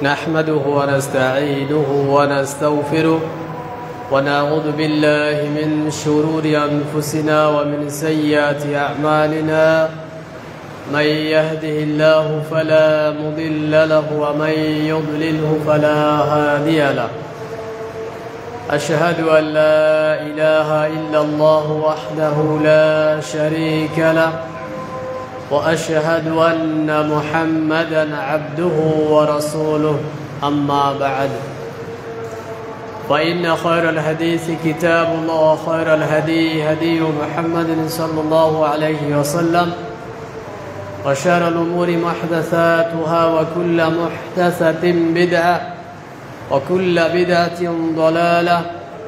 نحمده ونستعينه ونستغفره ونعوذ بالله من شرور أنفسنا ومن سيئات أعمالنا من يهده الله فلا مضل له ومن يضلله فلا هادي له أشهد أن لا إله إلا الله وحده لا شريك له وأشهد أن محمدا عبده ورسوله أما بعد فإن خير الحديث كتاب الله وخير الهدي هدي محمد صلى الله عليه وسلم وشر الأمور محدثاتها وكل محدثة بدعة وكل بدعة ضلالة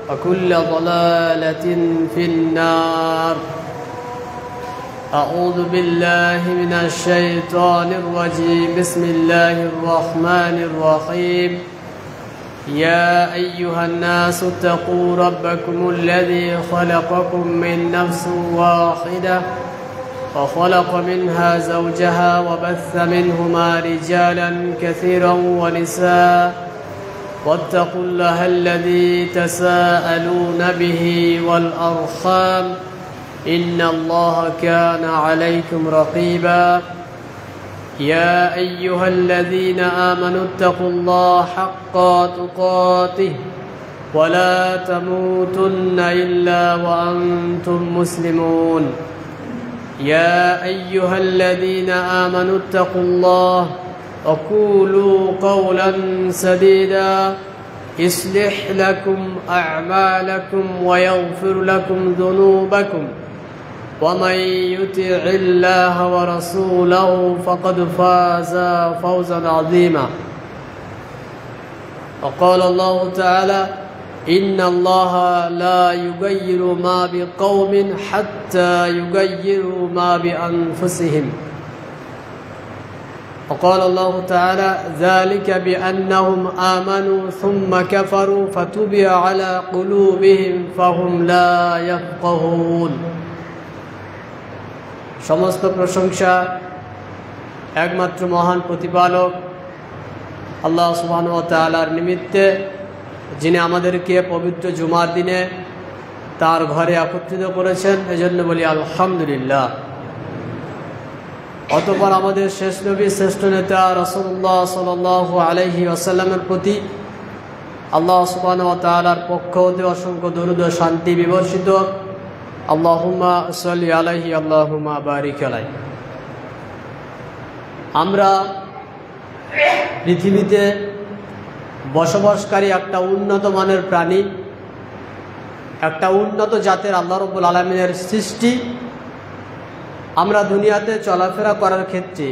وكل ضلالة في النار. أعوذ بالله من الشيطان الرجيم. بسم الله الرحمن الرحيم. يا أيها الناس اتقوا ربكم الذي خلقكم من نفس واحدة وخلق منها زوجها وبث منهما رجالا كثيرا ونساء واتقوا الله الذي تساءلون به والأرحام إن الله كان عليكم رقيبا. يا أيها الذين آمنوا اتقوا الله حق تقاته ولا تموتن إلا وأنتم مسلمون. يا أيها الذين آمنوا اتقوا الله وقولوا قولا سديدا يصلح لكم أعمالكم ويغفر لكم ذنوبكم ومن يطع الله ورسوله فقد فاز فوزا عظيما. وقال الله تعالى إن الله لا يغير ما بقوم حتى يغيروا ما بأنفسهم. وقال الله تعالى ذلك بأنهم آمنوا ثم كفروا فتبع على قلوبهم فهم لا يفقهون. সমস্ত প্রশংসা একমাত্র মহান প্রতিপালক আল্লাহ সুবহানাহু ওয়া তাআলার নিমিত্তে, যিনি আমাদেরকে পবিত্র জুমার দিনে তার ঘরে একত্রিত করেছেন। এজন্য বলি আলহামদুলিল্লাহ। অতঃপর আমাদের শেষ নবী শ্রেষ্ঠ নেতা রাসূলুল্লাহ সাল্লাল্লাহু আলাইহি ওয়াসাল্লামের প্রতি আল্লাহ সুবহানাহু ওয়া তাআলার পক্ষ হতে অসংখ্য দরুদ ও শান্তি বিবর্ষিত। আল্লাহুম্মা সাল্লি আলাইহি আল্লাহুম্মা বারিক আলাইহি। আমরা পৃথিবীতে বসবাসকারী একটা উন্নত মানের প্রাণী, একটা উন্নত জাতের আল্লাহ রাব্বুল আলামিনের সৃষ্টি। আমরা দুনিয়াতে চলাফেরা করার ক্ষেত্রে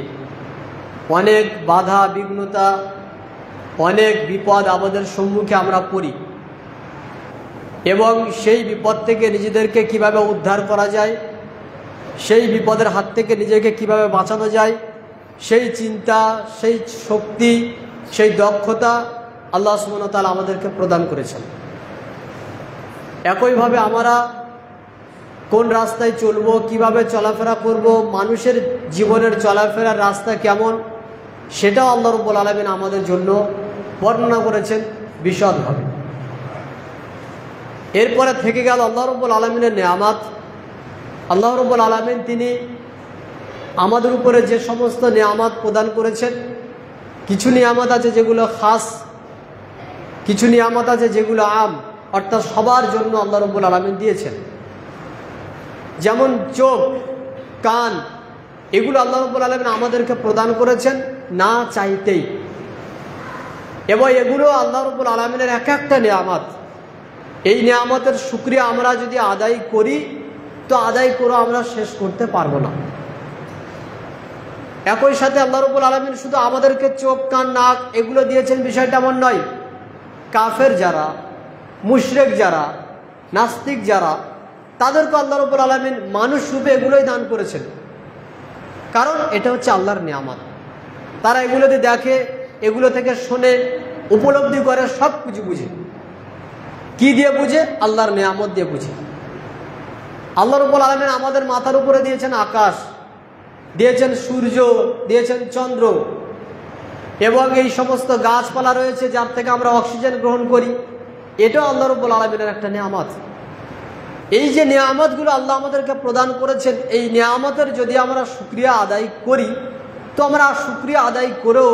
অনেক বাধা বিঘ্নতা, অনেক বিপদ আমাদের সম্মুখে আমরা পড়ি এবং সেই বিপদ থেকে নিজেদেরকে কিভাবে উদ্ধার করা যায়, সেই বিপদের হাত থেকে নিজেকে কিভাবে বাঁচানো যায়, সেই চিন্তা, সেই শক্তি, সেই দক্ষতা আল্লাহ সুবহানাহু ওয়া তাআলা আমাদেরকে প্রদান করেছেন। একইভাবে আমরা কোন রাস্তায় চলবো, কিভাবে চলাফেরা করব, মানুষের জীবনের চলাফেরার রাস্তা কেমন, সেটাও আল্লাহ রাব্বুল আলামিন আমাদের জন্য বর্ণনা করেছেন বিশদভাবে। এরপরে থেকে গেল আল্লাহ রাব্বুল আলামিনের নেয়ামত। আল্লাহ রাব্বুল আলামিন তিনি আমাদের উপরে যে সমস্ত নেয়ামত প্রদান করেছেন, কিছু নিয়ামত আছে যেগুলো খাস, কিছু নিয়ামত আছে যেগুলো আম, অর্থাৎ সবার জন্য আল্লাহ রাব্বুল আলামিন দিয়েছেন। যেমন চোখ, কান, এগুলো আল্লাহ রাব্বুল আলামিন আমাদেরকে প্রদান করেছেন না চাইতেই, এবং এগুলো আল্লাহ রাব্বুল আলামিনের এক একটা নিয়ামত। এই নিয়ামতের শুকরিয়া আমরা যদি আদায় করি তো আদায় করে আমরা শেষ করতে পারবো না। একই সাথে আল্লাহ রাব্বুল আলামিন শুধু আমাদেরকে চোখ, কান, নাক এগুলো দিয়েছেন বিষয়টা এমন নয়। কাফের যারা, মুশরিক যারা, নাস্তিক যারা, তাদেরকে আল্লাহ রাব্বুল আলামিন মানুষ রূপে এগুলোই দান করেছেন, কারণ এটা হচ্ছে আল্লাহর নিয়ামত। তারা এগুলোতে দেখে, এগুলো থেকে শোনে, উপলব্ধি করে, সব কিছু বুঝে। কি দিয়ে বুঝে? আল্লাহর নিয়ামত দিয়ে বুঝে। আল্লাহ রাব্বুল আলামিন আমাদের মাথার উপরে দিয়েছেন আকাশ, দিয়েছেন সূর্য, দিয়েছেন চন্দ্র, এবং এই সমস্ত গাছপালা রয়েছে যার থেকে আমরা অক্সিজেন গ্রহণ করি, এটাও আল্লাহ রাব্বুল আলামিনের একটা নিয়ামত। এই যে নিয়ামতগুলো আল্লাহ আমাদেরকে প্রদান করেছেন, এই নিয়ামতের যদি আমরা শুকরিয়া আদায় করি তো আমরা শুকরিয়া আদায় করেও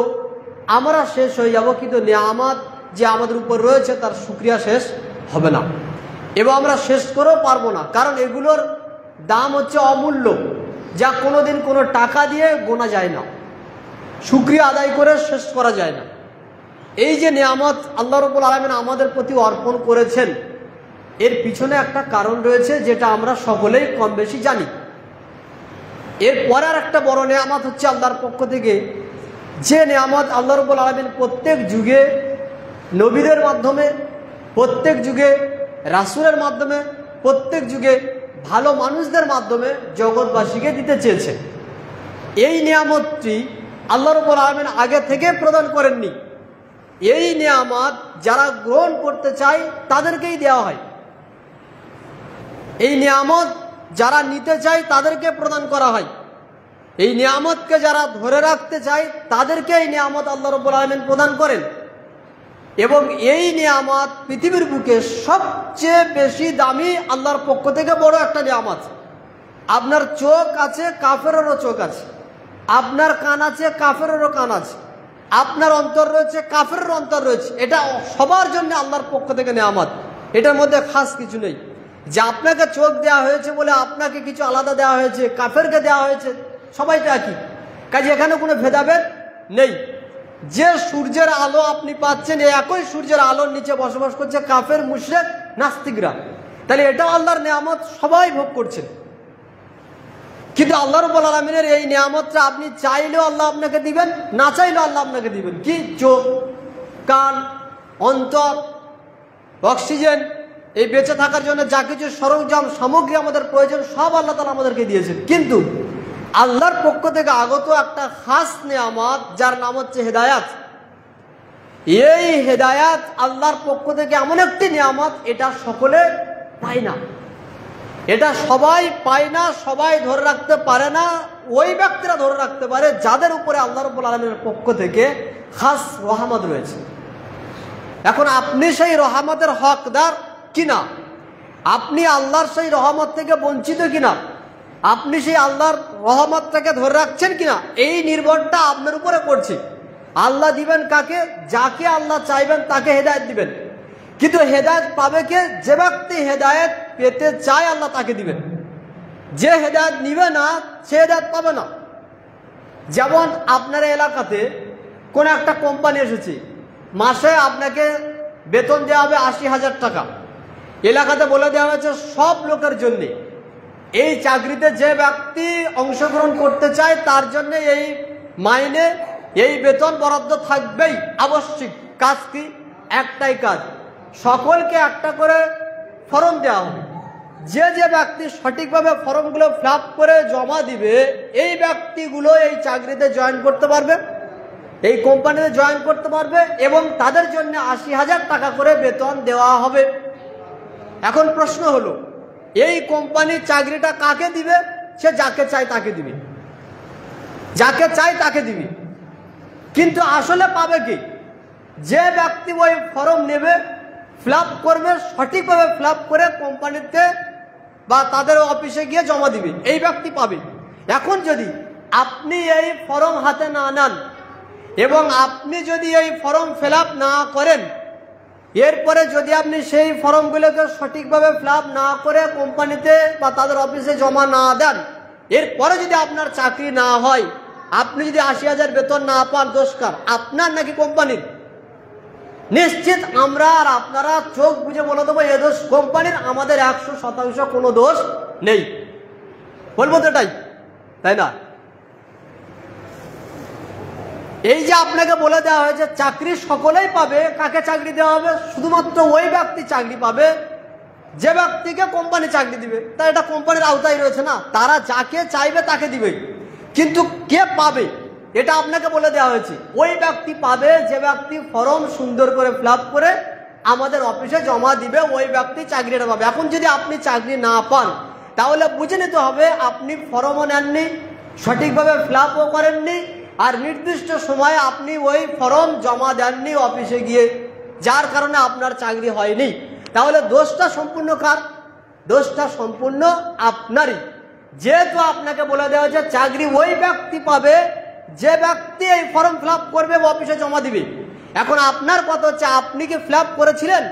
আমরা শেষ হয়ে যাব, কিন্তু নিয়ামত যে আমাদের উপর রয়েছে তার শুকরিয়া শেষ হবে না এবং আমরা শেষ করেও পারবো না, কারণ এগুলোর দাম হচ্ছে অমূল্য, যা কোনোদিন কোনো টাকা দিয়ে গোনা যায় না, শুকরিয়া আদায় করে শেষ করা যায় না। এই যে নিয়ামত আল্লাহ রাব্বুল আলামিন আমাদের প্রতি অর্পণ করেছেন, এর পিছনে একটা কারণ রয়েছে যেটা আমরা সকলেই কম বেশি জানি। এরপরে আর একটা বড় নিয়ামত হচ্ছে আল্লাহর পক্ষ থেকে যে নিয়ামত আল্লাহ রাব্বুল আলামিন প্রত্যেক যুগে নবীদের মাধ্যমে, প্রত্যেক যুগে রাসূলের মাধ্যমে, প্রত্যেক যুগে ভালো মানুষদের মাধ্যমে জগৎবাসীকে দিতে চেয়েছেন। এই নিয়ামতটি আল্লাহ রাব্বুল আলামিন আগে থেকে প্রদান করেননি। এই নিয়ামত যারা গ্রহণ করতে চায় তাদেরকেই দেওয়া হয়। এই নিয়ামত যারা নিতে চায় তাদেরকে প্রদান করা হয়। এই নিয়ামতকে যারা ধরে রাখতে চায় তাদেরকে এই নিয়ামত আল্লাহ রাব্বুল আলামিন প্রদান করেন। এবং এই নিয়ামত পৃথিবীর বুকে সবচেয়ে বেশি দামি আল্লাহর পক্ষ থেকে বড় একটা নিয়ামত। আপনার চোখ আছে, কাফেরেরও চোখ আছে। আপনার কান আছে, কাফেরেরও কান আছে। আপনার অন্তর রয়েছে, কাফেরের অন্তর রয়েছে। এটা সবার জন্য আল্লাহর পক্ষ থেকে নিয়ামত, এটার মধ্যে খাস কিছু নেই যে আপনাকে চোখ দেওয়া হয়েছে বলে আপনাকে কিছু আলাদা দেওয়া হয়েছে, কাফেরকে দেওয়া হয়েছে, সবাইটা একই। কাজে এখানে কোনো ভেদাভেদ নেই। যে সূর্যের আলো আপনি পাচ্ছেন, এই একই সূর্যের আলোর নিচে বসবাস করছে কাফের, মুশরিক, নাস্তিকরা। তাহলে এটাও আল্লাহর নিয়ামত, সবাই ভোগ করছেন। কিন্তু আল্লাহ রাব্বুল আলামিনের এই নিয়ামতটা আপনি চাইলেও আল্লাহ আপনাকে দিবেন, না চাইলেও আল্লাহ আপনাকে দিবেন। কি? চোখ, কান, অন্তর, অক্সিজেন, এই বেঁচে থাকার জন্য যা কিছু সরঞ্জাম সামগ্রী আমাদের প্রয়োজন সব আল্লাহ তাআলা আমাদেরকে দিয়েছেন। কিন্তু আল্লাহর পক্ষ থেকে আগত একটা খাস নিয়ামত যার নাম হচ্ছে হেদায়াত। এই হেদায়াত আল্লাহর পক্ষ থেকে এমন একটি নিয়ামত, এটা সকলে পায় না, এটা সবাই পায় না, সবাই ধরে রাখতে পারে না। ওই ব্যক্তিরা ধরে রাখতে পারে যাদের উপরে আল্লাহ রাব্বুল আলামিনের পক্ষ থেকে খাস রহমত রয়েছে। এখন আপনি সেই রহমতের হকদার কিনা, আপনি আল্লাহর সেই রহমত থেকে বঞ্চিত কিনা, আপনি সেই আল্লাহর রহমতটাকে ধরে রাখছেন কিনা, এই নির্ভরটা আপনার উপরে করছে। আল্লাহ দিবেন কাকে? যাকে আল্লাহ চাইবেন তাকে হেদায়েত দিবেন। কিন্তু হেদায়েত পাবে কে? যে ব্যক্তি হেদায়েত পেতে চায় আল্লাহ তাকে দিবেন। যে হেদায়েত নিবে না সে হেদায়েত পাবে না। যেমন আপনার এলাকাতে কোন একটা কোম্পানি এসেছে, মাসে আপনাকে বেতন দেওয়া হবে ৮০,০০০ টাকা। এলাকাতে বলে দেওয়া হয়েছে সব লোকের জন্য, এই চাকরিতে যে ব্যক্তি অংশগ্রহণ করতে চায় তার জন্য এই মাইনে, এই বেতন বরাদ্দ থাকবেই আবশ্যিক। কাজ কি? একটাই কাজ, সকলকে একটা করে ফর্ম দেওয়া হবে। যে যে ব্যক্তি সঠিকভাবে ফর্মগুলো ফিল আপ করে জমা দিবে, এই ব্যক্তিগুলো এই চাকরিতে জয়েন করতে পারবে, এই কোম্পানিতে জয়েন করতে পারবে এবং তাদের জন্য ৮০,০০০ টাকা করে বেতন দেওয়া হবে। এখন প্রশ্ন হলো, এই কোম্পানি চাকরিটা কাকে দিবে? সে যাকে চায় তাকে দিবে, যাকে চায় তাকে দিবে। কিন্তু আসলে পাবে কি? যে ব্যক্তি ওই ফর্ম নেবে, ফিল আপ করবে, সঠিকভাবে ফিল আপ করে কোম্পানিতে বা তাদের অফিসে গিয়ে জমা দিবে, এই ব্যক্তি পাবে। এখন যদি আপনি এই ফর্ম হাতে না নেন এবং আপনি যদি এই ফর্ম ফিল আপ না করেন, এরপরে যদি আপনি সেই ফর্মগুলোকে সঠিকভাবে ফিল আপ না করে কোম্পানিতে বা তাদের অফিসে জমা না দেন, এরপরে যদি আপনার চাকরি না হয়, আপনি যদি ৮০,০০০ বেতন না পান, দোষ কার? আপনার নাকি কোম্পানির? নিশ্চিত আমরা আর আপনারা চোখ বুঝে বলে দেবো এ দোষ কোম্পানির, আমাদের ১০০% কোনো দোষ নেই। বলবো তো এটাই, তাই না? এই যে আপনাকে বলে দেওয়া হয়েছে চাকরি সকলেই পাবে, কাকে চাকরি দেওয়া হবে? শুধুমাত্র ওই ব্যক্তি চাকরি পাবে যে ব্যক্তিকে কোম্পানি চাকরি দিবে। তাই এটা কোম্পানির আওতায় রয়েছে না, তারা যাকে চাইবে তাকে দিবে। কিন্তু কে পাবে এটা আপনাকে বলে দেওয়া হয়েছে, ওই ব্যক্তি পাবে যে ব্যক্তি ফর্ম সুন্দর করে ফিল আপ করে আমাদের অফিসে জমা দিবে, ওই ব্যক্তি চাকরিটা পাবে। এখন যদি আপনি চাকরি না পান, তাহলে বুঝে নিতে হবে আপনি ফর্মও নেননি, সঠিকভাবে ফিল আপও করেননি আর নির্দিষ্ট সময়ে আপনি ওই ফর্ম জমা দেননি অফিসে গিয়ে, যার কারণে আপনার চাকরি হয়নি, তাহলে দোষটা সম্পূর্ণ কার? দোষটা সম্পূর্ণ আপনারই। যেহেতু আপনাকে বলে দেওয়া হয়েছে চাকরি ওই ব্যক্তি পাবে যে ব্যক্তি এই ফর্ম ফিল আপ করবে অফিসে জমা দিবে। এখন আপনার কথা হচ্ছে, আপনি কি ফিল আপ করেছিলেন?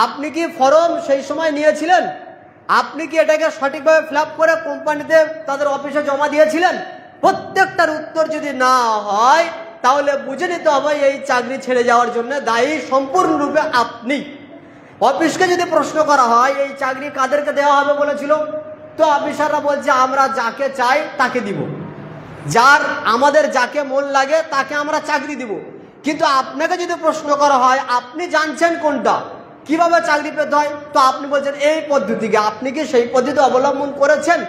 আপনি কি ফর্ম সেই সময় নিয়েছিলেন? আপনি কি এটাকে সঠিকভাবে ফিল আপ করে কোম্পানিতে তাদের অফিসে জমা দিয়েছিলেন? প্রত্যেকটার উত্তর যদি না হয় তাহলে বুঝে নিতে হবে এই চাকরি ছেড়ে যাওয়ার জন্য দায়ী সম্পূর্ণরূপে আপনি। অফিসকে যদি প্রশ্ন করা হয় এই চাকরি কাদেরকে দেওয়া হবে বলেছিল, তো অফিসাররা বলছে আমরা যাকে চাই তাকে দিব, আমাদের যাকে মন লাগে তাকে আমরা চাকরি দিব। কিন্তু আপনাকে যদি প্রশ্ন করা হয় আপনি জানছেন কোনটা, কিভাবে চাকরি পেতে হয়, তো আপনি বলছেন এই পদ্ধতিকে, আপনি কি সেই পদ্ধতি অবলম্বন করেছেন?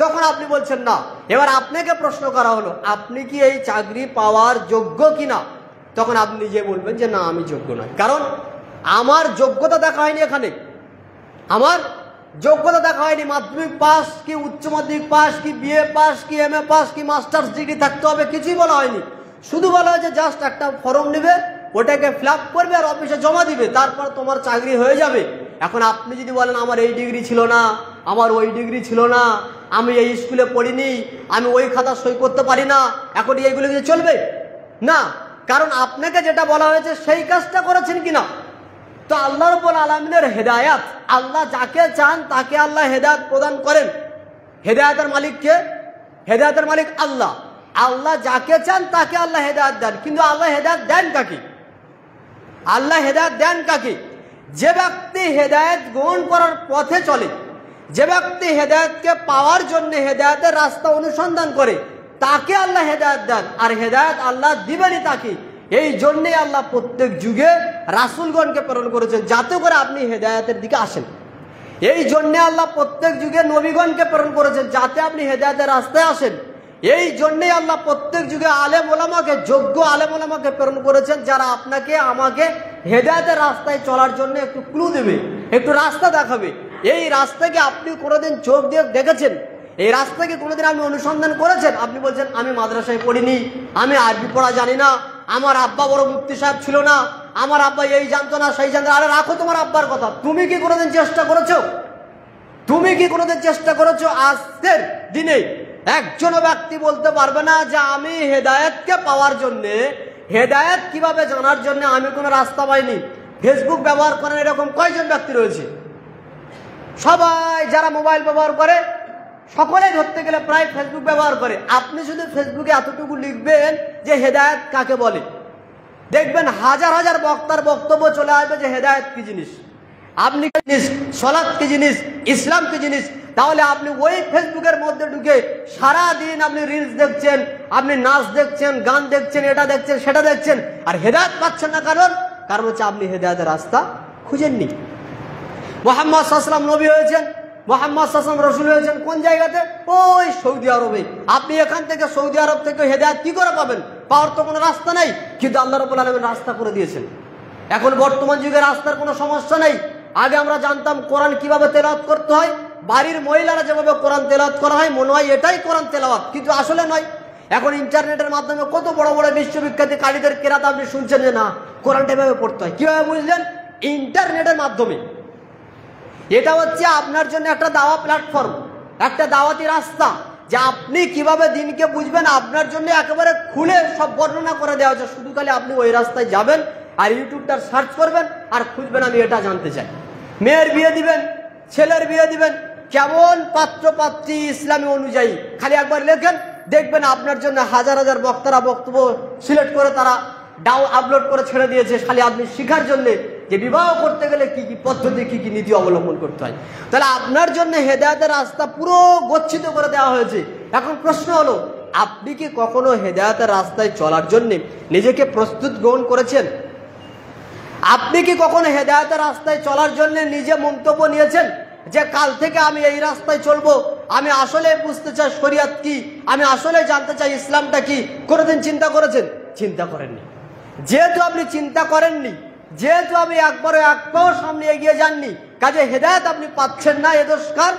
তখন আপনি বলছেন না। এবার আপনাকে প্রশ্ন করা হলো আপনি কি এই চাকরি পাওয়ার যোগ্য কিনা, তখন আপনি নিজে বলবেন যে না আমি যোগ্য নয়, কারণ আমার যোগ্যতা দেখা হয়নি। এখানে আমার যোগ্যতা দেখা হয়নি, মাধ্যমিক পাস কি উচ্চ মাধ্যমিক পাস কি বিএ পাস কি এমএ পাস কি মাস্টার্স ডিগ্রি থাকতে হবে কিছুই বলা হয়নি। শুধু বলা হয়েছে জাস্ট একটা ফর্ম নেবে, ওটাকে ফিল আপ করবে আর অফিসে জমা দিবে, তারপর তোমার চাকরি হয়ে যাবে। এখন আপনি যদি বলেন আমার এই ডিগ্রি ছিল না, আমার ওই ডিগ্রি ছিল না, আমি এই স্কুলে পড়িনি, আমি ওই খাতা সই করতে পারি না, এখন এইগুলো কি চলবে? না, কারণ আপনাকে যেটা বলা হয়েছে সেই কাজটা করেছেন কিনা। তো আল্লাহ রাব্বুল আলামিনের হেদায়াত, আল্লাহ যাকে চান তাকে আল্লাহ হেদায়াত প্রদান করেন। হেদায়াতের মালিক কে? হেদায়াতের মালিক আল্লাহ। আল্লাহ যাকে চান তাকে আল্লাহ হেদায়াত দেন, কিন্তু আল্লাহ হেদায়াত দেন কাকে? আল্লাহ হেদায়াত দেন কাকে? যে ব্যক্তি হেদায়েত গ্রহণ করার পথে চলে, যে ব্যক্তি হেদায়েতকে পাওয়ার জন্য হেদায়েতের রাস্তা অনুসন্ধান করে, তাকে আল্লাহ হেদায়েত দেন। আর হেদায়েত আল্লাহ দিবেনই তাকে। এই জন্যই আল্লাহ প্রত্যেক যুগে রাসূলগণকে প্রেরণ করেছেন যাতে করে আপনি হেদায়েতের দিকে আসেন। এই জন্যে আল্লাহ প্রত্যেক যুগে নবীগণকে প্রেরণ করেছেন যাতে আপনি হেদায়েতের রাস্তায় আসেন। এই জন্যই আল্লাহ প্রত্যেক যুগে আলেম ওলামাকে, যোগ্য আলেম ওলামাকে প্রেরণ করেছেন যারা আপনাকে আমাকে হেদায়েতের রাস্তায় চলার জন্য একটু ক্লু দেবে, একটু রাস্তা দেখাবে। এই রাস্তাকে আপনি কোনোদিন চোখ দিয়ে দেখেছেন? এই রাস্তাকে কোনোদিন আপনি অনুসন্ধান করেছেন? আপনি বলছেন আমি মাদ্রাসায় পড়িনি, আমি আরবি পড়া জানি না, আমার আব্বা বড় মুফতি সাহেব ছিল না, আমার আব্বা এই জানতো না সেই জানতো। আরে রাখো তোমার আব্বার কথা, তুমি কি কোনোদিন চেষ্টা করেছো? তুমি কি কোনোদিন চেষ্টা করেছো? আজকের দিনে একজনও ব্যক্তি বলতে পারবে না যে আমি হেদায়েতকে পাওয়ার জন্য, হেদায়েত কিভাবে জানার জন্য আমি কোনো রাস্তা পাইনি। ফেসবুক ব্যবহার করেন এরকম কয়জন ব্যক্তি রয়েছে? সবাই যারা মোবাইল ব্যবহার করে সকলেই ধরতে গেলে প্রায় ফেসবুক ব্যবহার করে। আপনি শুধু ফেসবুকে এতটুকু লিখবেন যে হেদায়েত কাকে বলে, দেখবেন হাজার হাজার বক্তার বক্তব্য চলে আসবে যে হেদায়েত কি জিনিস, আপনি কি জিনিস, সলাৎ কি জিনিস, ইসলাম কি জিনিস। তাহলে আপনি ওই ফেসবুকের মধ্যে ঢুকে সারাদিন আপনি রিলস দেখছেন, আপনি নাচ দেখছেন, গান দেখছেন, এটা দেখছেন, সেটা দেখছেন, আর হেদায়েত পাচ্ছেন না। কারণ হচ্ছে আপনি হেদায়েতের রাস্তা খুঁজেননি। মুহাম্মদ সাল্লাল্লাহু আলাইহি ওয়াসাল্লাম নবী হয়েছেন, মুহাম্মদ সাল্লাল্লাহু আলাইহি ওয়াসাল্লাম রাসূল হয়েছেন কোন জায়গাতে? ওই সৌদি আরবে। আপনি এখান থেকে সৌদি আরব থেকে হেদায়েত কি করে পাবেন? পাওয়ার তো কোনো রাস্তা নাই, কিন্তু আল্লাহ রাব্বুল আলামিন রাস্তা করে দিয়েছেন। এখন বর্তমান যুগে রাস্তার কোনো সমস্যা নেই। আগে আমরা জানতাম কোরআন কিভাবে তেলাওয়াত করতে হয়, বাড়ির মহিলারা যেভাবে কোরআন তেলাওয়াত করা হয় মনে হয় এটাই কোরআন তেলাওয়াত, কিন্তু আসলে নয়। এখন ইন্টারনেটের মাধ্যমে কত বড় বড় বিশ্ববিখ্যাত কারিদের কেরাত আপনি শুনছেন যে না কোরআনটা এভাবে পড়তে হয়। কিভাবে বুঝলেন? ইন্টারনেটের মাধ্যমে। এটা হচ্ছে আপনার জন্য একটা দাওয়া প্ল্যাটফর্ম, একটা দাওয়াতি রাস্তা, যে আপনি কিভাবে দিনকে বুঝবেন আপনার জন্য একেবারে খুলে সব বর্ণনা করে দেওয়া হচ্ছে। শুধু খালি আপনি ওই রাস্তায় যাবেন আর ইউটিউবটা সার্চ করবেন আর খুঁজবেন আমি এটা জানতে চাই। মেয়ের বিয়ে দিবেন, ছেলের বিয়ে দিবেন, কেমন পাত্র পাত্রী ইসলামী অনুযায়ী খালি একবার লেখেন, দেখবেন আপনার জন্য হাজার হাজার বক্তারা বক্তব্য সিলেক্ট করে তারা আপলোড করে ছেড়ে দিয়েছে খালি আপনি শিখার জন্য যে বিবাহ করতে গেলে কি কি পদ্ধতি, কি কি নীতি অবলম্বন করতে হয়। তাহলে আপনার জন্য হেদায়েতের রাস্তা পুরো গচ্ছিত করে দেওয়া হয়েছে। এখন প্রশ্ন হলো, আপনি কি কখনো হেদায়েতের রাস্তায় চলার জন্য নিজেকে প্রস্তুত গ্রহণ করেছেন? আপনি কি কখনো হেদায়েতের রাস্তায় চলার জন্য নিজে মন্তব্য নিয়েছেন যে কাল থেকে আমি এই রাস্তায় চলবো, আমি আসলে বুঝতে চাই শরিয়ত কি, আমি আসলে জানতে চাই ইসলামটা কি? কোনোদিন চিন্তা করেছেন? চিন্তা করেননি। যেহেতু আপনি চিন্তা করেননি, যেহেতু আপনি একবারও এক পাও সামনে এগিয়ে যাননি, কাজে হেদায়েত আপনি পাচ্ছেন না। এ দোষ কার?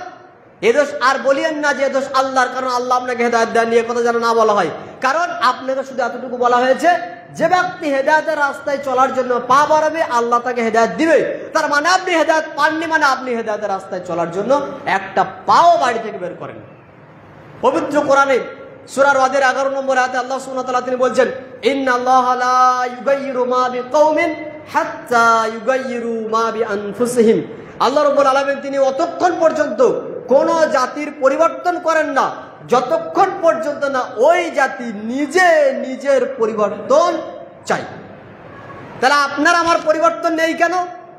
এ দোষ আর বলিয়েন না যে এ দোষ আল্লাহর, কারণ আল্লাহ আপনাকে হেদায়েত দেন নিয়ে কথা যেন না বলা হয়। কারণ আপনাকে শুধু এতটুকু বলা হয়েছে যে ব্যক্তি হেদায়েতের রাস্তায় চলার জন্য পা বাড়াবে আল্লাহ তাকে হেদায়েত দিবে। তার মানে আপনি হেদায়েত পাননি, মানে আপনি হেদায়েতের রাস্তায় চলার জন্য একটা পাও বাড়ি থেকে বের করেন। পবিত্র কোরআনে সূরা রাদের 11 নম্বর আয়াতে আল্লাহ সুবহানাহু ওয়া তাআলা তিনি বলছেন, ইন্নাল্লাহা লা ইউগাইয়িরু মা বিকাউমিন হাত্তা ইউগাইয়িরু মা বিআনফুসিহিম। আল্লাহ রাব্বুল আলামিন তিনি অতক্ষণ পর্যন্ত কোন জাতির পরিবর্তন করেন না যতক্ষণ পর্যন্ত না ওই জাতি নিজে নিজের পরিবর্তন চাই। তাহলে আপনার আমার পরিবর্তন নেই কেন?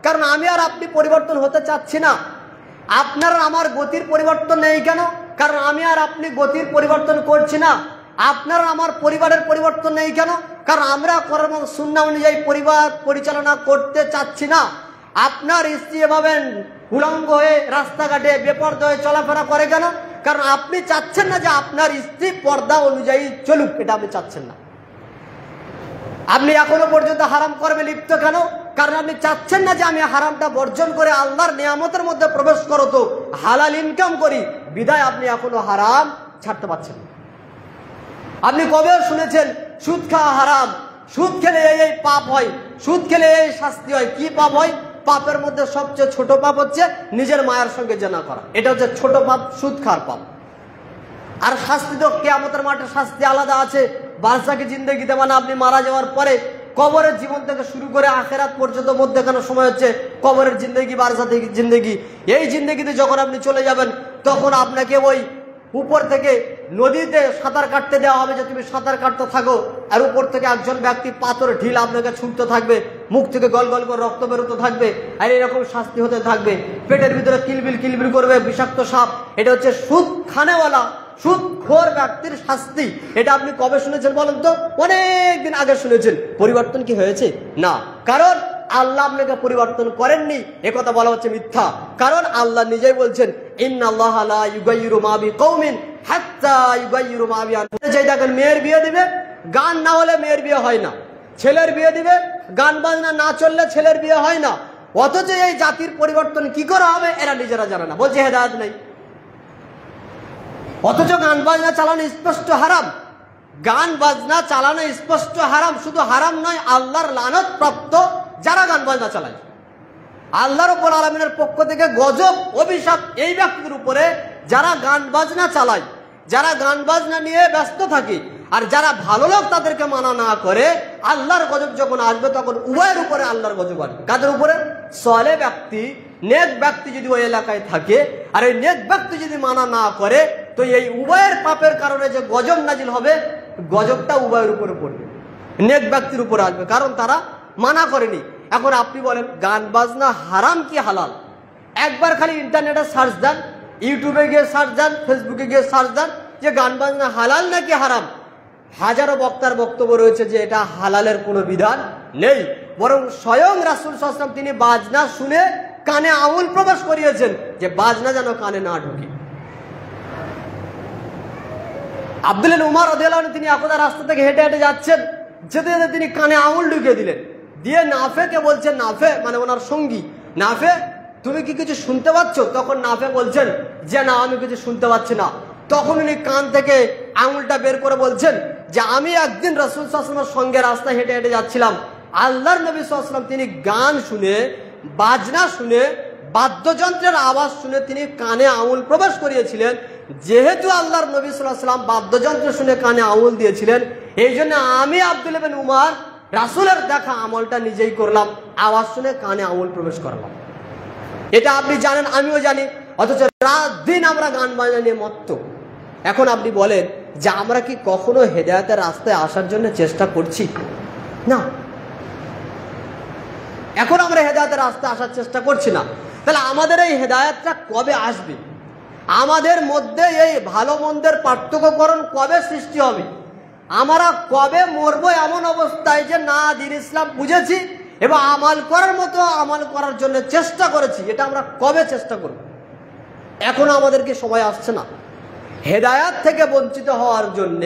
কারণ আমি আর আপনি পরিবর্তন হতে চাচ্ছি না। আপনার আমার গতির পরিবর্তন নেই কেন? কারণ আমি আর আপনি গতির পরিবর্তন করছি না। আপনার আমার পরিবারের পরিবর্তন নেই কেন? কারণ আমরা কোরআন এবং সুন্নাহ অনুযায়ী পরিবার পরিচালনা করতে চাচ্ছি না। আপনার স্ত্রী এভাবে উলঙ্গ হয়ে রাস্তাঘাটে বেপরদা হয়ে চলাফেরা করে কেন? কারণ আপনি চাচ্ছেন না যে আপনার স্ত্রী পর্দা অনুযায়ী চলুক, এটা আপনি চাচ্ছেন না। আপনি এখনো পর্যন্ত হারাম কর্মে লিপ্ত কেন? কারণ আপনি চাচ্ছেন না যে আমি হারামটা বর্জন করে আল্লাহর নিয়ামতের মধ্যে প্রবেশ করতো, হালাল ইনকাম করি, বিদায় আপনি এখনো হারাম ছাড়তে পারছেন না। আপনি কবে শুনেছেন সুদ খাওয়া হারাম, সুদ খেলে এই পাপ হয়, সুদ খেলে এই শাস্তি হয়? কি পাপ হয়? পাপের মধ্যে সবচেয়ে ছোট পাপ হচ্ছে নিজের মায়ের সঙ্গে জেনা করা, এটা হচ্ছে ছোট পাপ, সুদ খাওয়ার পাপ। আর শাস্তি তো কিয়ামতের মাঠে শাস্তি আলাদা আছে। বারজাখী জিন্দেগিতে মানে আপনি মারা যাওয়ার পরে কবরের জীবন থেকে শুরু করে আখিরাত পর্যন্ত মধ্যখানে সময় হচ্ছে কবরের জিন্দেগি, বারজাখী জিন্দেগি। এই জিন্দেগিতে যখন আপনি চলে যাবেন তখন আপনাকে ওই উপর থেকে নদীতে সাঁতার কাটতে দেওয়া হবে যে তুমি সাঁতার কাটতে থাকো, আর উপর থেকে একজন ব্যক্তি পাথর ঢিল আপনাকে ছুটতে থাকবে, মুখ থেকে গল গল করে রক্ত বেরোতে থাকবে, আর এরকম শাস্তি হতে থাকবে। পেটের ভিতরে কিলবিল কিলবিল করবে বিষাক্ত সাপ। এটা হচ্ছে সুদ খানেওয়ালা, সুদখোর ব্যক্তির শাস্তি। এটা আপনি কবে শুনেছেন বলেন তো? অনেক দিন আগে শুনেছেন। পরিবর্তন কি হয়েছে? না। কারণ আল্লাহ আপনাকে পরিবর্তন করেননি, একথা বলা হচ্ছে মিথ্যা। কারণ আল্লাহ নিজেই বলছেন, ইন্নাল্লাহা লা ইউগাইয়িরু মা বিকাউমিন হাত্তা ইউগাইয়িরু মা বিআনফুসিহিম। যেই দেখেন মেয়ের বিয়ে দিবে, গান না হলে মেয়ের বিয়ে হয় না। ছেলের বিয়ে দিবে, গান বাজনা না চললে ছেলের বিয়ে হয় না। অথচ এই জাতির পরিবর্তন কি করে হবে এরা নিজেরা জানে না, বলছে হেদায়েত নেই। অথচ গান বাজনা চালানো স্পষ্ট হারাম, গান বাজনা চালানো স্পষ্ট হারাম। শুধু হারাম নয়, আল্লাহর লানত প্রাপ্ত যারা গান বাজনা চালায়। আল্লাহ রাব্বুল আলামিনের পক্ষ থেকে গজব অভিশাপ এই ব্যক্তির উপরে যারা গান বাজনা চালায়, যারা গান বাজনা নিয়ে ব্যস্ত থাকে, আর যারা ভালো লোক তাদেরকে মানা না করে। আল্লাহর গজব যখন আসবে তখন উভয়ের উপরে আল্লাহর গজব আসবে। কাদের উপরে? সালেহ ব্যক্তি, নেক ব্যক্তি যদি ওই এলাকায় থাকে, আর এই নেক ব্যক্তি যদি মানা না করে, তো এই উভয়ের পাপের কারণে যে গজব নাজিল হবে, গজবটা উভয়ের উপরে পড়বে, নেক ব্যক্তির উপরে আসবে, কারণ তারা মানা করেনি। এখন আপনি বলেন গান বাজনা হারাম কি হালাল? একবার খালি ইন্টারনেটে সার্চ দেন, ইউটিউবে গিয়ে সার্চ দেন, ফেসবুকে গিয়ে সার্চ দেন যে গান বাজনা হালাল নাকি হারাম। হাজারো বক্তার বক্তব্য রয়েছে যে এটা হালালের কোনো বিধান নেই, বরং স্বয়ং রাসূল সাল্লাল্লাহু আলাইহি ওয়াসাল্লাম তিনি বাজনা শুনে কানে আঙুল প্রবেশ করিয়েছেন যে বাজনা যেন কানে না ঢোকে। আব্দুল্লাহ ইবনে উমর রাদিয়াল্লাহু আনহু তিনি একদা রাস্তা থেকে হেঁটে হেঁটে যাচ্ছেন, যেতে যেতে তিনি কানে আঙুল ঢুকিয়ে দিলেন, দিয়ে নাফেকে বলছেন, নাফে মানে ওনার সঙ্গী, নাফে তুমি কি কিছু শুনতে পাচ্ছ? তখন নাফে বলছেন যে না, আমি কিছু শুনতে পাচ্ছি না। তখন উনি কান থেকে আঙুলটা বের করে বলছেন যে আমি একদিন রাসূল সাল্লাল্লাহু আলাইহি ওয়াসাল্লামের সঙ্গে রাস্তায় হেঁটে হেঁটে যাচ্ছিলাম, আল্লাহর নবী সাল্লাল্লাহু আলাইহি ওয়াসাল্লাম তিনি গান শুনে, বাজনা শুনে, বাদ্যযন্ত্রের আওয়াজ শুনে তিনি কানে আঙুল প্রবেশ করিয়েছিলেন। যেহেতু আল্লাহর নবী সাল্লাল্লাহু আলাইহি ওয়াসাল্লাম বাদ্যযন্ত্র শুনে কানে আঙুল দিয়েছিলেন, এই জন্য আমি আব্দুল্লাহ ইবনে উমর রাসূলের দেখা আমলটা নিজেই করলাম, আওয়াজ শুনে কানে আঙুল প্রবেশ করলাম। এটা আপনি জানেন, আমিও জানি, অথচ রাত দিন আমরা গান বাজনা নিয়ে মত্ত। এখন আপনি বলেন যে আমরা কি কখনো হেদায়েতের রাস্তায় আসার জন্য চেষ্টা করছি? না, এখন আমরা হেদায়েতের রাস্তায় আসার চেষ্টা করছি না। তাহলে আমাদের এই হেদায়েতটা কবে আসবে? আমাদের মধ্যে এই ভালো মন্দের পার্থক্যকরণ কবে সৃষ্টি হবে? আমরা কবে মরবো এমন অবস্থায় যে না দ্বীন ইসলাম বুঝেছি এবং আমাল করার মতো আমাল করার জন্য চেষ্টা করেছি? এটা আমরা কবে চেষ্টা করব? এখনো আমাদেরকে সময় আসছে না। হেদায়েত থেকে বঞ্চিত হওয়ার জন্য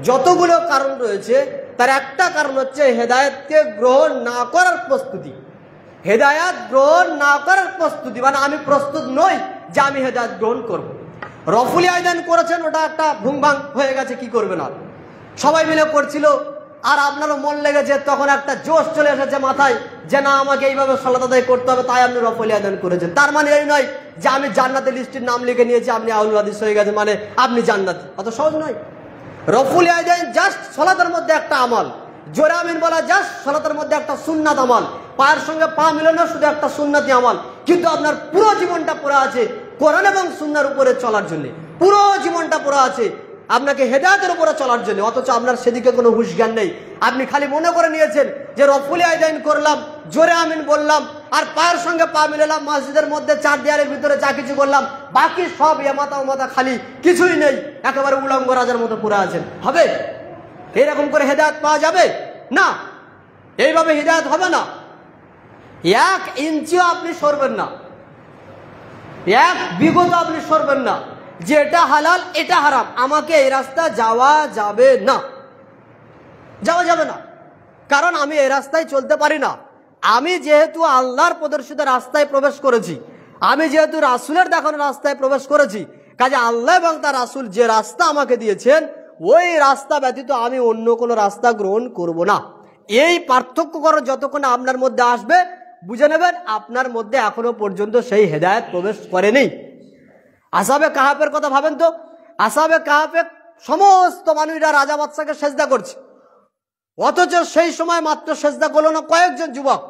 যতগুলো কারণ রয়েছে, তার একটা কারণ হচ্ছে হেদায়েতকে গ্রহণ না করার প্রস্তুতি। হেদায়েত গ্রহণ না করার প্রস্তুতি মানে আমি প্রস্তুত নই যে আমি হেদায়েত গ্রহণ করব। রফুল ইয়াদাইন করেছেন, ওটা একটা ভুংভাং হয়ে গেছে, কি করবেন আর, সবাই মিলে করছিল, আর আপনারও মন লেগেছে, তখন একটা জোশ চলে এসেছে মাথায় যে না আমাকে এইভাবে সালাত আদায় করতে হবে, তাই আপনি রফুল ইয়াদাইন করেছেন। তার মানে এই নয় যে আমি জান্নাতের লিস্টের নাম লিখে নিয়েছি, আপনি আউলুল হাদিস হয়ে গেছে মানে আপনি জান্নাতি, অত সহজ নয়। রফুল ইয়াদাইন জাস্ট সালাতের মধ্যে একটা আমল, জোরে আমিন বলা জাস্ট সালাতের মধ্যে একটা সুন্নাত আমল, পায়ের সঙ্গে পা মিলানো শুধু একটা সুন্নাতি আমল, কিন্তু আপনার পুরো জীবনটা পড়ে আছে কোরআন এবং সুন্নাহর উপরে চলার জন্য, পুরো জীবনটা পড়ে আছে আপনাকে হেদায়েতের উপরে চলার জন্য, অথচ আপনার সেদিকে কোনো হুঁশ জ্ঞান নেই। আপনি খালি মনে করে নিয়েছেন যে রফুল ইয়াদাইন করলাম, জোরে আমিন বললাম, আর পায়ের সঙ্গে পা মিলালাম, মসজিদের মধ্যে চার দেয়ালের ভিতরে যা কিছু করলাম, বাকি সব এমাতা ওমাতা খালি, কিছুই নেই, একেবারে উলঙ্গ রাজার মতো পড়ে আছেন। হবে এরকম করে হেদায়েত পাওয়া যাবে না, এইভাবে হেদায়েত হবে না। এক ইঞ্চিও আপনি সরবেন না, এক বিগত আপনি সরবেন না যে এটা হালাল এটা হারাম, আমাকে এই রাস্তা যাওয়া যাবে না, যাওয়া যাবে না, কারণ আমি এই রাস্তায় চলতে পারি না। আমি যেহেতু আল্লাহর প্রদর্শিত রাস্তায় প্রবেশ করেছি, আমি যেহেতু রাসূলের দেখানো রাস্তায় প্রবেশ করেছি, কাজে আল্লাহ এবং তার রাসূল যে রাস্তা আমাকে দিয়েছেন ওই রাস্তা ব্যতীত আমি অন্য কোনো রাস্তা গ্রহণ করব না। এই পার্থক্য করার যতক্ষণ আপনার মধ্যে আসবে, বুঝে নেবেন আপনার মধ্যে এখনো পর্যন্ত সেই হেদায়েত প্রবেশ করেনি। আসহাবে কাহাফের কথা ভাবেন তো, আসহাবে কাহাফে সমস্ত মানুষরা রাজা বাদশাকে সেজদা করছে, অথচ সেই সময় মাত্র সেজদা করলো না কয়েকজন যুবক,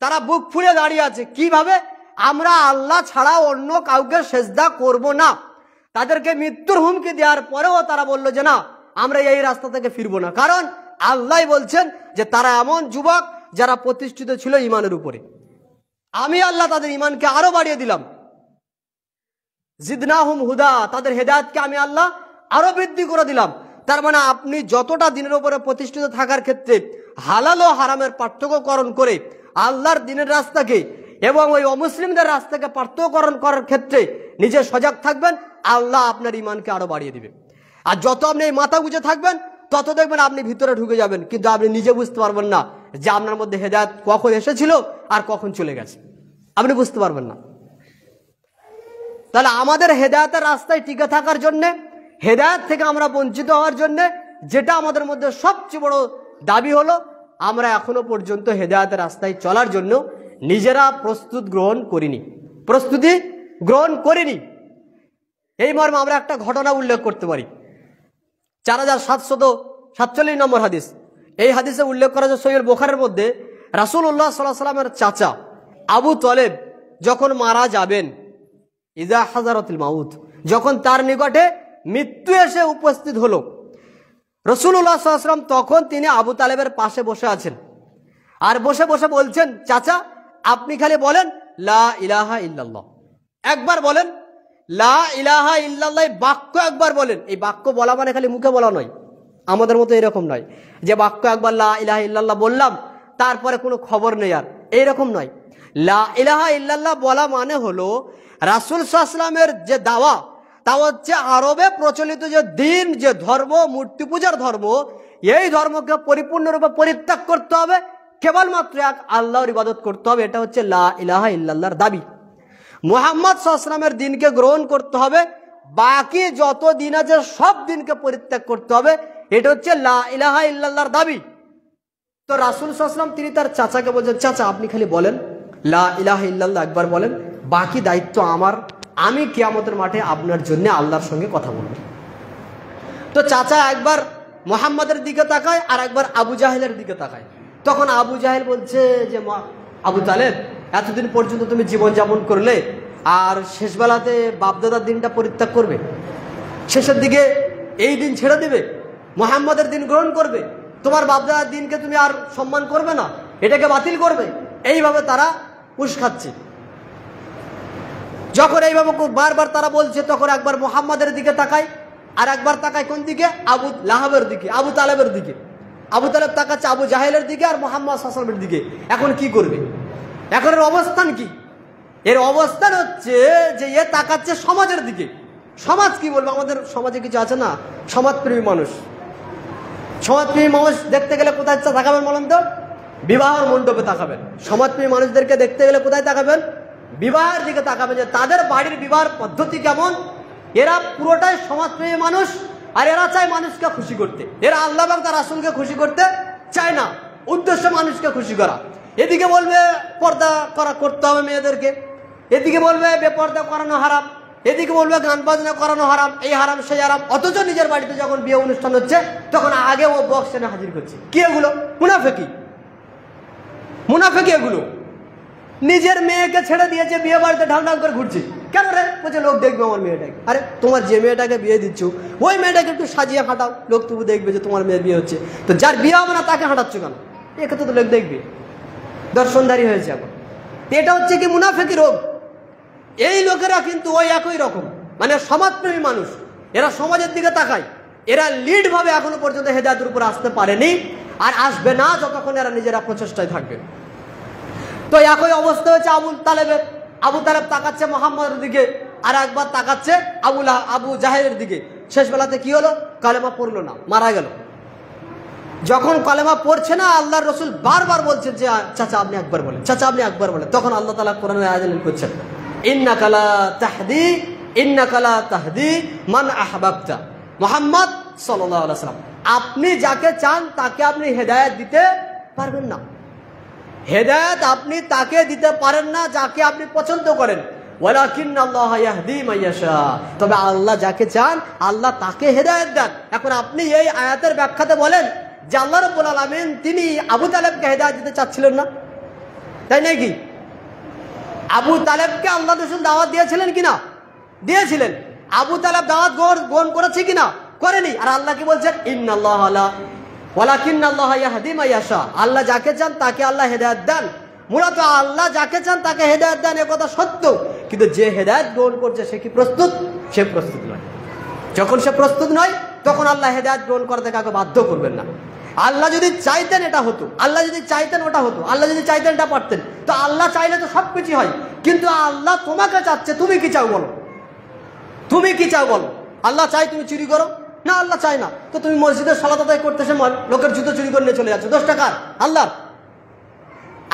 তারা বুক ফুলে দাঁড়িয়ে আছে, কিভাবে আমরা আল্লাহ ছাড়া অন্য কাউকে সেজদা করব না। তাদেরকে মৃত্যুর হুমকি দেওয়ার পরেও তারা বলল যে না আমরা এই রাস্তা থেকে ফিরবো না, কারণ আল্লাহ বলছেন যে তারা এমন যুবক যারা প্রতিষ্ঠিত ছিল ইমানের উপরে, আমি আল্লাহ তাদের ইমানকে আরো বাড়িয়ে দিলাম, জিদনাহুম হুদা, তাদের হেদায়েতকে আমি আল্লাহ আরো বৃদ্ধি করে দিলাম। তার মানে আপনি যতটা দিনের উপরে প্রতিষ্ঠিত থাকার ক্ষেত্রে হালাল ও হারামের পার্থক্যকরণ করে আল্লাহর দিনের রাস্তাকে এবং ওই অমুসলিমদের রাস্তাকে পার্থক্যকরণ করার ক্ষেত্রে নিজে সজাগ থাকবেন, আল্লাহ আপনার ইমানকে আরো বাড়িয়ে দিবে। আর যত আপনি এই মাথা গুঁজে থাকবেন তত দেখবেন আপনি ভিতরে ঢুকে যাবেন, কিন্তু আপনি নিজে বুঝতে পারবেন না যে আপনার মধ্যে হেদায়েত কখন এসেছিল আর কখন চলে গেছে, আপনি বুঝতে পারবেন না। তাহলে আমাদের হেদায়েতের রাস্তায় টিকে থাকার জন্য, হেদায়েত থেকে আমরা বঞ্চিত হওয়ার জন্য যেটা আমাদের মধ্যে সবচেয়ে বড় দাবি হলো, আমরা এখনো পর্যন্ত হেদায়েতের রাস্তায় চলার জন্য নিজেরা প্রস্তুতি গ্রহণ করিনি। এই মর্মে আমরা একটা ঘটনা উল্লেখ করতে পারি। 4747 নম্বর হাদিস, এই হাদিসে উল্লেখ করা যে সহিহ বুখারীর মধ্যে রাসূলুল্লাহ সাল্লাল্লাহু আলাইহি ওয়াসাল্লামের চাচা আবু তালেব যখন মারা যাবেন, ইজা হাজারাতুল মাউত, যখন তার নিকটে মৃত্যু এসে উপস্থিত হলো, রাসূলুল্লাহ সাল্লাল্লাহু আলাইহি ওয়াসাল্লাম তখন তিনি আবু তালেবের পাশে বসে আছেন, আর বসে বসে বলছেন, চাচা আপনি খালি বলেন লা ইলাহা ইল্লাল্লাহ, একবার বলেন লা ইলাহা ইল্লাল্লাহ, বাক্য একবার বলেন। এই বাক্য বলা মানে খালি মুখে বলা নয়, আমাদের মতো এরকম নয় যে বাক্য একবার লা ইলাহা ইল্লাল্লাহ বললাম তারপরে কোনো খবর নেই, আর এইরকম নয়। লা ইলাহা ইল্লাল্লাহ বলা মানে হলো রাসূল সাল্লাল্লাহু আলাইহি ওয়াসাল্লামের যে দাওয়া, তা হচ্ছে আরবে প্রচলিত যে দিন, যে ধর্ম, মূর্তি পূজার ধর্ম, এই ধর্মকে পরিপূর্ণরূপে পরিত্যাগ করতে হবে, কেবলমাত্র এক আল্লাহর ইবাদত করতে হবে, এটা হচ্ছে লা ইলাহা ইল্লাল্লাহর দাবি। মুহাম্মদ সাল্লাল্লাহু আলাইহি ওয়াসাল্লামের দিনকে গ্রহণ করতে হবে, বাকি যত দিন আছে সব দিনকে পরিত্যাগ করতে হবে, এটা হচ্ছে লা ইলাহা ইল্লাল্লাহর দাবি। তো রাসূল সাল্লাল্লাহু আলাইহি ওয়াসাল্লাম তিনি তার চাচাকে বলছেন, চাচা আপনি খালি বলেন লা ইলাহা ইল্লাল্লাহ একবার বলেন, বাকি দায়িত্ব আমার, আমি কিয়ামতের মাঠে আপনার জন্য আল্লাহর সঙ্গে কথা বলব। তো চাচা একবার মুহাম্মাদের দিকে তাকায় আর একবার আবু জাহেলের দিকে তাকায়। তখন আবু জাহেল বলছে যে আবু তালেব, এতদিন পর্যন্ত তুমি জীবন যাপন করলে, আর শেষবেলাতে বাপদাদার দিনটা পরিত্যাগ করবে, শেষের দিকে এই দিন ছেড়ে দিবে, মুহাম্মাদের দিন গ্রহণ করবে, তোমার বাপদাদার দিনকে তুমি আর সম্মান করবে না, এটাকে বাতিল করবে। এইভাবে তারা উস্কাচ্ছে। যখন এইভাবে বারবার তারা বলছে, তখন একবার মুহাম্মাদের দিকে তাকায় আর একবার তাকায় কোন দিকে? আবু লাহাবের দিকে, আবু তালেবের দিকে। আবু তালেব তাকাচ্ছে আবু জাহেলের দিকে আর মুহাম্মদ সাল্লাল্লাহু আলাইহি ওয়াসাল্লামের দিকে। এখন কি করবে? এখন এর অবস্থান কি? এর অবস্থান হচ্ছে যে এ তাকাচ্ছে সমাজের দিকে। সমাজ কি বলবে? আমাদের সমাজে কিছু আছে না, সমাজপ্রেমী মানুষ। সমাজপ্রেমী মানুষ দেখতে গেলে কোথায় তাকাবেন বলেন তো? বিবাহের মণ্ডপে তাকাবেন। সমাজপ্রেমী মানুষদেরকে দেখতে গেলে কোথায় তাকাবেন? বিবাহের দিকে তাকাবেন, যে তাদের বাড়ির বিবাহের পদ্ধতি কেমন, এরা পুরোটাই সমাজপ্রেমী মানুষ, আর এরা চায় মানুষকে খুশি করতে। এরা আল্লাহ এবং তার রাসূলকে খুশি করতে চায় না, উদ্দেশ্য মানুষকে খুশি করা। এদিকে বলবে পর্দা করতে হবে মেয়েদেরকে, এদিকে বলবে বেপর্দা করানো হারাম, এদিকে বলবে গান বাজনা করানো হারাম, এই হারাম সেই হারাম। অথচ নিজের বাড়িতে যখন বিয়ে অনুষ্ঠান হচ্ছে তখন আগে ও বক্স এনে হাজির করছে। কি এগুলো? মুনাফিকি এগুলো। নিজের মেয়েকে ছেড়ে দিয়েছে, বিয়ে বাড়িতে ঢাল করে ঘুরছে। কেন রে? বলছে লোক দেখবে আমার মেয়েটাকে। আরে তোমার যে মেয়েটাকে বিয়ে দিচ্ছ ওই মেয়েটাকে একটু সাজিয়ে হাঁটাও, লোক তবু দেখবে যে তোমার মেয়ের বিয়ে হচ্ছে। তো যার বিয়ে হবে না তাকে হাঁটাচ্ছ কেন? এক্ষেত্রে তো লোক দেখবে, দর্শনদারি হয়েছে এখন। এটা হচ্ছে কি মুনাফিকি রোগ। এই লোকেরা কিন্তু ওই একই রকম, মানে সমাজপ্রেমী মানুষ। এরা সমাজের দিকে তাকায়, এরা লিড ভাবে এখনো পর্যন্ত হেদায়েতের উপর আসতে পারেনি, আর আসবে না যতক্ষণ এরা নিজেরা প্রচেষ্টায় থাকবে। তো একই অবস্থা হচ্ছে আবু তালেবের। আবু তালেব তাকাচ্ছে মুহাম্মদের দিকে, আর একবার তাকাচ্ছে আবু জাহেলের দিকে। শেষ বেলাতে কি হলো? কালেমা পড়লো না, মারা গেল। যখন কালেমা পড়ছে না, আল্লাহর রসুল বারবার বলছেন যে চাচা আপনি একবার বলেন, চাচা আপনি একবার বলেন। তখন আল্লাহ তাআলা কোরআনে আয়াত নাযিল করছেন, ইন্নাকা লা তাহদি মান আহবাবতা। মুহাম্মদ সাল্লাল্লাহু আলাইহি ওয়াসাল্লাম, আপনি যাকে চান তাকে আপনি হেদায়েত দিতে পারবেন না। হেদায়েত আপনি তাকে দিতে পারেন না যাকে আপনি পছন্দ করেন। ওয়ালাকিন্নাল্লাহ ইয়াহদি মান ইয়াশা, তবে আল্লাহ যাকে চান আল্লাহ তাকে হেদায়েত দেন। এখন আপনি এই আয়াতের ব্যাখ্যাতে বলেন যে আল্লাহ রাব্বুল আলামিন তিনি আবু তালেবকে হেদায়েত দিতে চাচ্ছিলেন না, তাই নাকি? আবু তালেবকে আল্লাহ রাসূল দাওয়াত দিয়েছিলেন কিনা? দিয়েছিলেন। আবু তালেব দাওয়াত গ্রহণ করেছে কিনা? করেনি। আর আল্লাহ কি বলছেন? ইন্নাল্লাহ ওয়ালাকিন্নাল্লাহ ইয়াহদি মান ইয়াশা, আল্লাহ যাকে চান তাকে আল্লাহ হেদায়েত দেন। মূলত আল্লাহ যাকে চান তাকে হেদায়েত দেন, এ কথা সত্য। কিন্তু যে হেদায়েত গ্রহণ করছে সে কি প্রস্তুত? সে প্রস্তুত নয়। যখন সে প্রস্তুত নয় তখন আল্লাহ হেদায়েত গ্রহণ করতে কাউকে বাধ্য করবেন না। আল্লাহ যদি চাইতেন এটা হতো, আল্লাহ যদি চাইতেন ওটা হতো, আল্লাহ যদি চাইতেন এটা পারতেন। তো আল্লাহ চাইলে তো সবকিছু হয়। কিন্তু আল্লাহ তোমাকে চাচ্ছে, তুমি কি চাও বলো? তুমি কি চাও বলো? আল্লাহ চাই তুমি চুরি করো? না, আল্লাহ চায় না। তো তুমি মসজিদের সালাত আদায় করতেছে, লোকের জুতো চুরি করে নিয়ে চলে যাচ্ছে, 10 টাকার।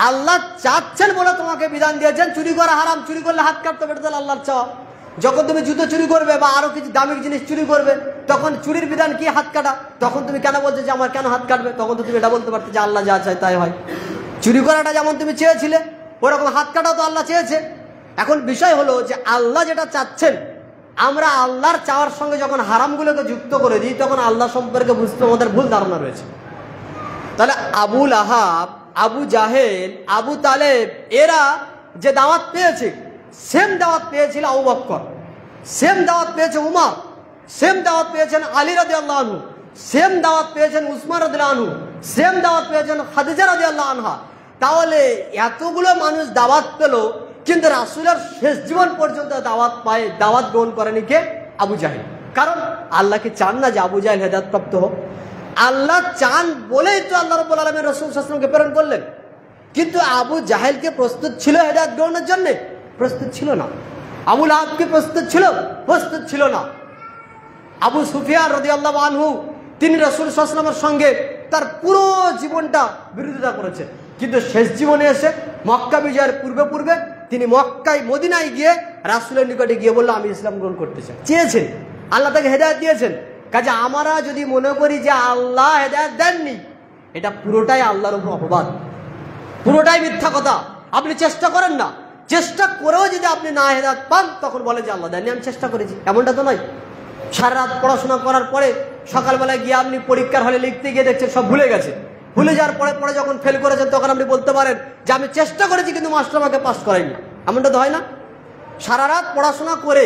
আল্লাহ চাচ্ছেন বলে তোমাকে বিধান দিয়েছেন চুরি করা হারাম, চুরি করলে হাত কাটতে হবে, তাহলে আল্লাহর চাওয়া। যখন তুমি জুতো চুরি করবে বা আরো কিছু দামি জিনিস চুরি করবে, তখন চুরির বিধান কি? হাত কাটা। তখন তুমি কেন বলছো যে আমার কেন হাত কাটবে? তখন তো তুমি এটা বলতে পারতে যে আল্লাহ যা চায় তাই হয়। চুরি করাটা যেমন তুমি চেয়েছিলে, ওরকম হাত কাটাও তো আল্লাহ চেয়েছে। এখন বিষয় হলো যে আল্লাহ যেটা চাচ্ছেন, আমরা আল্লাহর চাওয়ার সঙ্গে যখন হারামগুলোকে যুক্ত করে দিই তখন আল্লাহ সম্পর্কে বুঝতে আমাদের ভুল ধারণা রয়েছে। তাহলে আবু লাহাব, আবু জাহেল, আবু তালেব এরা যে দাওয়াত পেয়েছে, সেম দাওয়াত পেয়েছিল আবু বকর, সেম দাওয়াত পেয়েছে উমর, সেম দাওয়াত পেয়েছেন আলী রাদিয়াল্লাহু আনহু, সেম দাওয়াত পেয়েছেন উসমান রাদিয়াল্লাহু আনহু, সেম দাওয়াত পেয়েছেন খাদিজা রাদিয়াল্লাহু আনহা। তাহলে এতগুলো মানুষ দাওয়াত পেল, কিন্তু রাসূলের শেষ জীবন পর্যন্ত দাওয়াত গ্রহণ করেনি কে? আবু জাহেল। কারণ আল্লাহ কি চান না যে আবু জাহেল হেদায়েত প্রাপ্ত হোক? আল্লাহ চান বলেই তো আল্লাহ রাব্বুল আলামিন রাসূল সাল্লাল্লাহু আলাইহি ওয়াসাল্লামকে প্রেরণ করলেন। কিন্তু আবু জাহেলকে প্রস্তুত ছিল হেদায়েত গ্রহণের জন্য? প্রস্তুত ছিল না। আবু লাহাবকে প্রস্তুত ছিল? প্রস্তুত ছিল না। আবু সুফিয়ান রাদিয়াল্লাহু আনহু তিনি রাসূল সাল্লাল্লাহু আলাইহি ওয়াসাল্লামের সঙ্গে তার পুরো জীবনটা বিরোধিতা করেছেন, কিন্তু শেষ জীবনে এসে মক্কা বিজয়ের পূর্বে তিনি মদিনায় গিয়ে রাসূলের নিকটে গিয়ে বলল আমি ইসলাম গ্রহণ করতে চাই। চেয়েছেন, আল্লাহ তাকে হেদায়েত দিয়েছেন। কাজে আমরা যদি মনে করি যে আল্লাহ হেদায়েত দেননি, এটা পুরোটাই আল্লাহর উপর অপবাদ, পুরোটাই মিথ্যা কথা। আপনি চেষ্টা করেন না, চেষ্টা করেও যদি আপনি না হেদায়েত পান তখন বলে যে আল্লাহ দেননি, আমি চেষ্টা করেছি। এমনটা তো নয়। সারা রাত পড়াশোনা করার পরে সকালবেলায় গিয়ে আপনি পরীক্ষার হলে লিখতে গিয়ে দেখছেন সব ভুলে গেছে। ভুলে যাওয়ার পরে যখন ফেল করেছেন তখন আপনি বলতে পারেন যে আমি চেষ্টা করেছি কিন্তু মাস্টার আমাকে পাস করায়নি। এমনটা তো হয় না? সারা রাত পড়াশোনা করে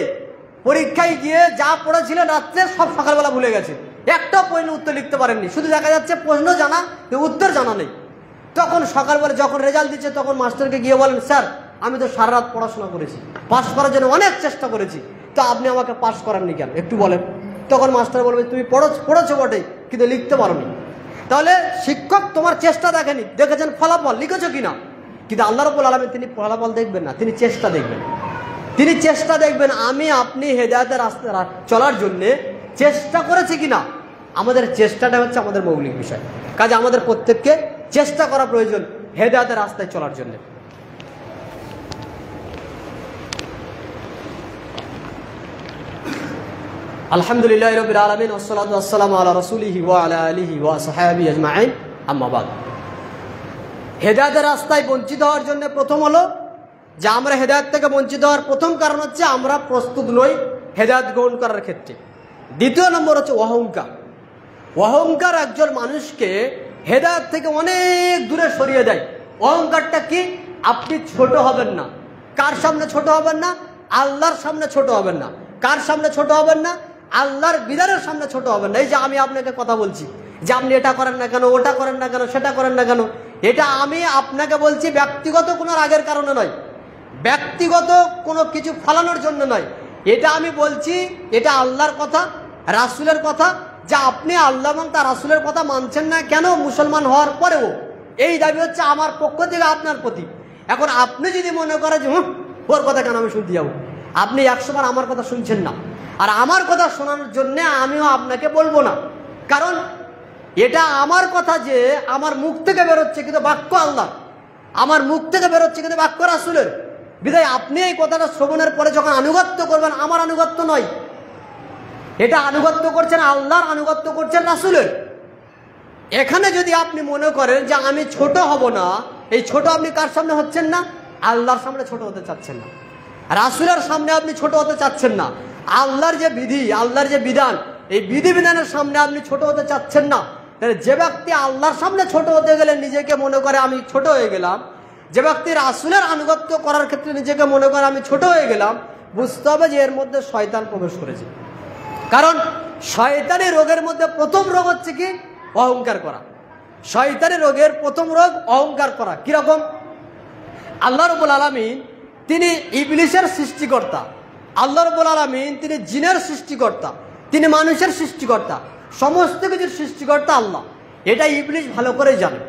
পরীক্ষায় গিয়ে যা পড়েছিলেন রাত্রে সব সকালবেলা ভুলে গেছে, একটা প্রশ্নের উত্তর লিখতে পারেননি, শুধু দেখা যাচ্ছে প্রশ্ন জানা উত্তর জানা নেই। তখন সকালবেলা যখন রেজাল্ট দিচ্ছে তখন মাস্টারকে গিয়ে বলেন স্যার আমি তো সারা রাত পড়াশোনা করেছি, পাস করার জন্য অনেক চেষ্টা করেছি, তো আপনি আমাকে পাস করাননি কেন একটু বলেন। তখন মাস্টার বলবে তুমি পড়েছো বটে কিন্তু লিখতে পারোনি। তাহলে শিক্ষক তোমার চেষ্টা দেখেনি, দেখেছেন ফলাফল লিখেছো কিনা, কিন্তু আল্লাহ রাব্বুল আলামিন তিনি ফলাফল দেখবেন না, তিনি চেষ্টা দেখবেন। তিনি চেষ্টা দেখবেন আমি আপনি হেদায়েতের রাস্তায় চলার জন্য চেষ্টা করেছি কিনা। আমাদের চেষ্টাটা হচ্ছে আমাদের মৌলিক বিষয়। কাজে আমাদের প্রত্যেককে চেষ্টা করা প্রয়োজন হেদায়েতের রাস্তায় চলার জন্য। আলহামদুলিল্লাহি রাব্বিল আলামিন ওয়াসসালাতু ওয়াসসালামু আলা রাসূলিহি ওয়া আলা আলিহি ওয়া আসহাবিহি আজমাইন, আম্মা বাদ। হেদায়েতের রাস্তায় বঞ্চিত হওয়ার জন্য প্রথম হলো যে আমরা হেদায়েত থেকে বঞ্চিত হওয়ার প্রথম কারণ হচ্ছে আমরা প্রস্তুত নই হেদায়েত গ্রহণ করার ক্ষেত্রে। দ্বিতীয় নম্বর হচ্ছে অহংকার। অহংকার একজন মানুষকে হেদায়েত থেকে অনেক দূরে সরিয়ে দেয়। অহংকারটা কি? আপনি ছোট হবেন না। কার সামনে ছোট হবেন না? আল্লাহর সামনে ছোট হবেন না। কার সামনে ছোট হবেন না? আল্লাহর বিধানের সামনে ছোট হবেন না। এই যে আমি আপনাকে কথা বলছি যে আপনি এটা করেন না কেন, ওটা করেন না কেন, সেটা করেন না কেন, এটা আমি আপনাকে বলছি ব্যক্তিগত কোনো রাগের কারণে নয়, ব্যক্তিগত কোনো কিছু ফলানোর জন্য নয়। এটা আমি বলছি, এটা আল্লাহর কথা, রাসূলের কথা, যে আপনি আল্লাহ এবং তার রাসূলের কথা মানছেন না কেন মুসলমান হওয়ার পরেও, এই দাবি হচ্ছে আমার পক্ষ থেকে আপনার প্রতি। এখন আপনি যদি মনে করেন যে ওর কথা কেন আমি শুনতে যাবো, আপনি 100 বার আমার কথা শুনছেন না, আর আমার কথা শোনানোর জন্য আমিও আপনাকে বলবো না, কারণ এটা আমার কথা যে আমার মুখ থেকে বেরোচ্ছে কিন্তু বাক্য আল্লাহ, আমার মুখ থেকে বেরোচ্ছে কিন্তু বাক্য রাসূলের। বিধায় আপনি এই কথাটা শ্রবণের পরে যখন আনুগত্য করবেন, আমার আনুগত্য নয়, এটা আনুগত্য করছেন আল্লাহর, আনুগত্য করছেন রাসূলের। এখানে যদি আপনি মনে করেন যে আমি ছোট হব না, এই ছোট আপনি কার সামনে হচ্ছেন না? আল্লাহর সামনে ছোট হতে চাচ্ছেন না, রাসূলের সামনে আপনি ছোট হতে চাচ্ছেন না, আল্লাহর যে বিধি, আল্লাহর যে বিধান, এই বিধিবিধানের সামনে আপনি ছোট হতে চাচ্ছেন না। তাহলে যে ব্যক্তি আল্লাহর সামনে ছোট হতে গেলে নিজেকে মনে করে আমি ছোট হয়ে গেলাম, যে ব্যক্তি রাসূলের আনুগত্য করার ক্ষেত্রে নিজেকে মনে করে আমি ছোট হয়ে গেলাম, বুঝতে হবে যে এর মধ্যে শয়তান প্রবেশ করেছে। কারণ শয়তানি রোগের মধ্যে প্রথম রোগ হচ্ছে কি? অহংকার করা। শয়তানি রোগের প্রথম রোগ অহংকার করা। কিরকম? আল্লাহ রাব্বুল আলামিন তিনি ইবলিসের সৃষ্টিকর্তা, আল্লাহ রাব্বুল আলামিন তিনি জিনের সৃষ্টিকর্তা, তিনি মানুষের সৃষ্টিকর্তা, সমস্ত কিছুর সৃষ্টিকর্তা আল্লাহ। এটা ইবলিস ভালো করে জানে।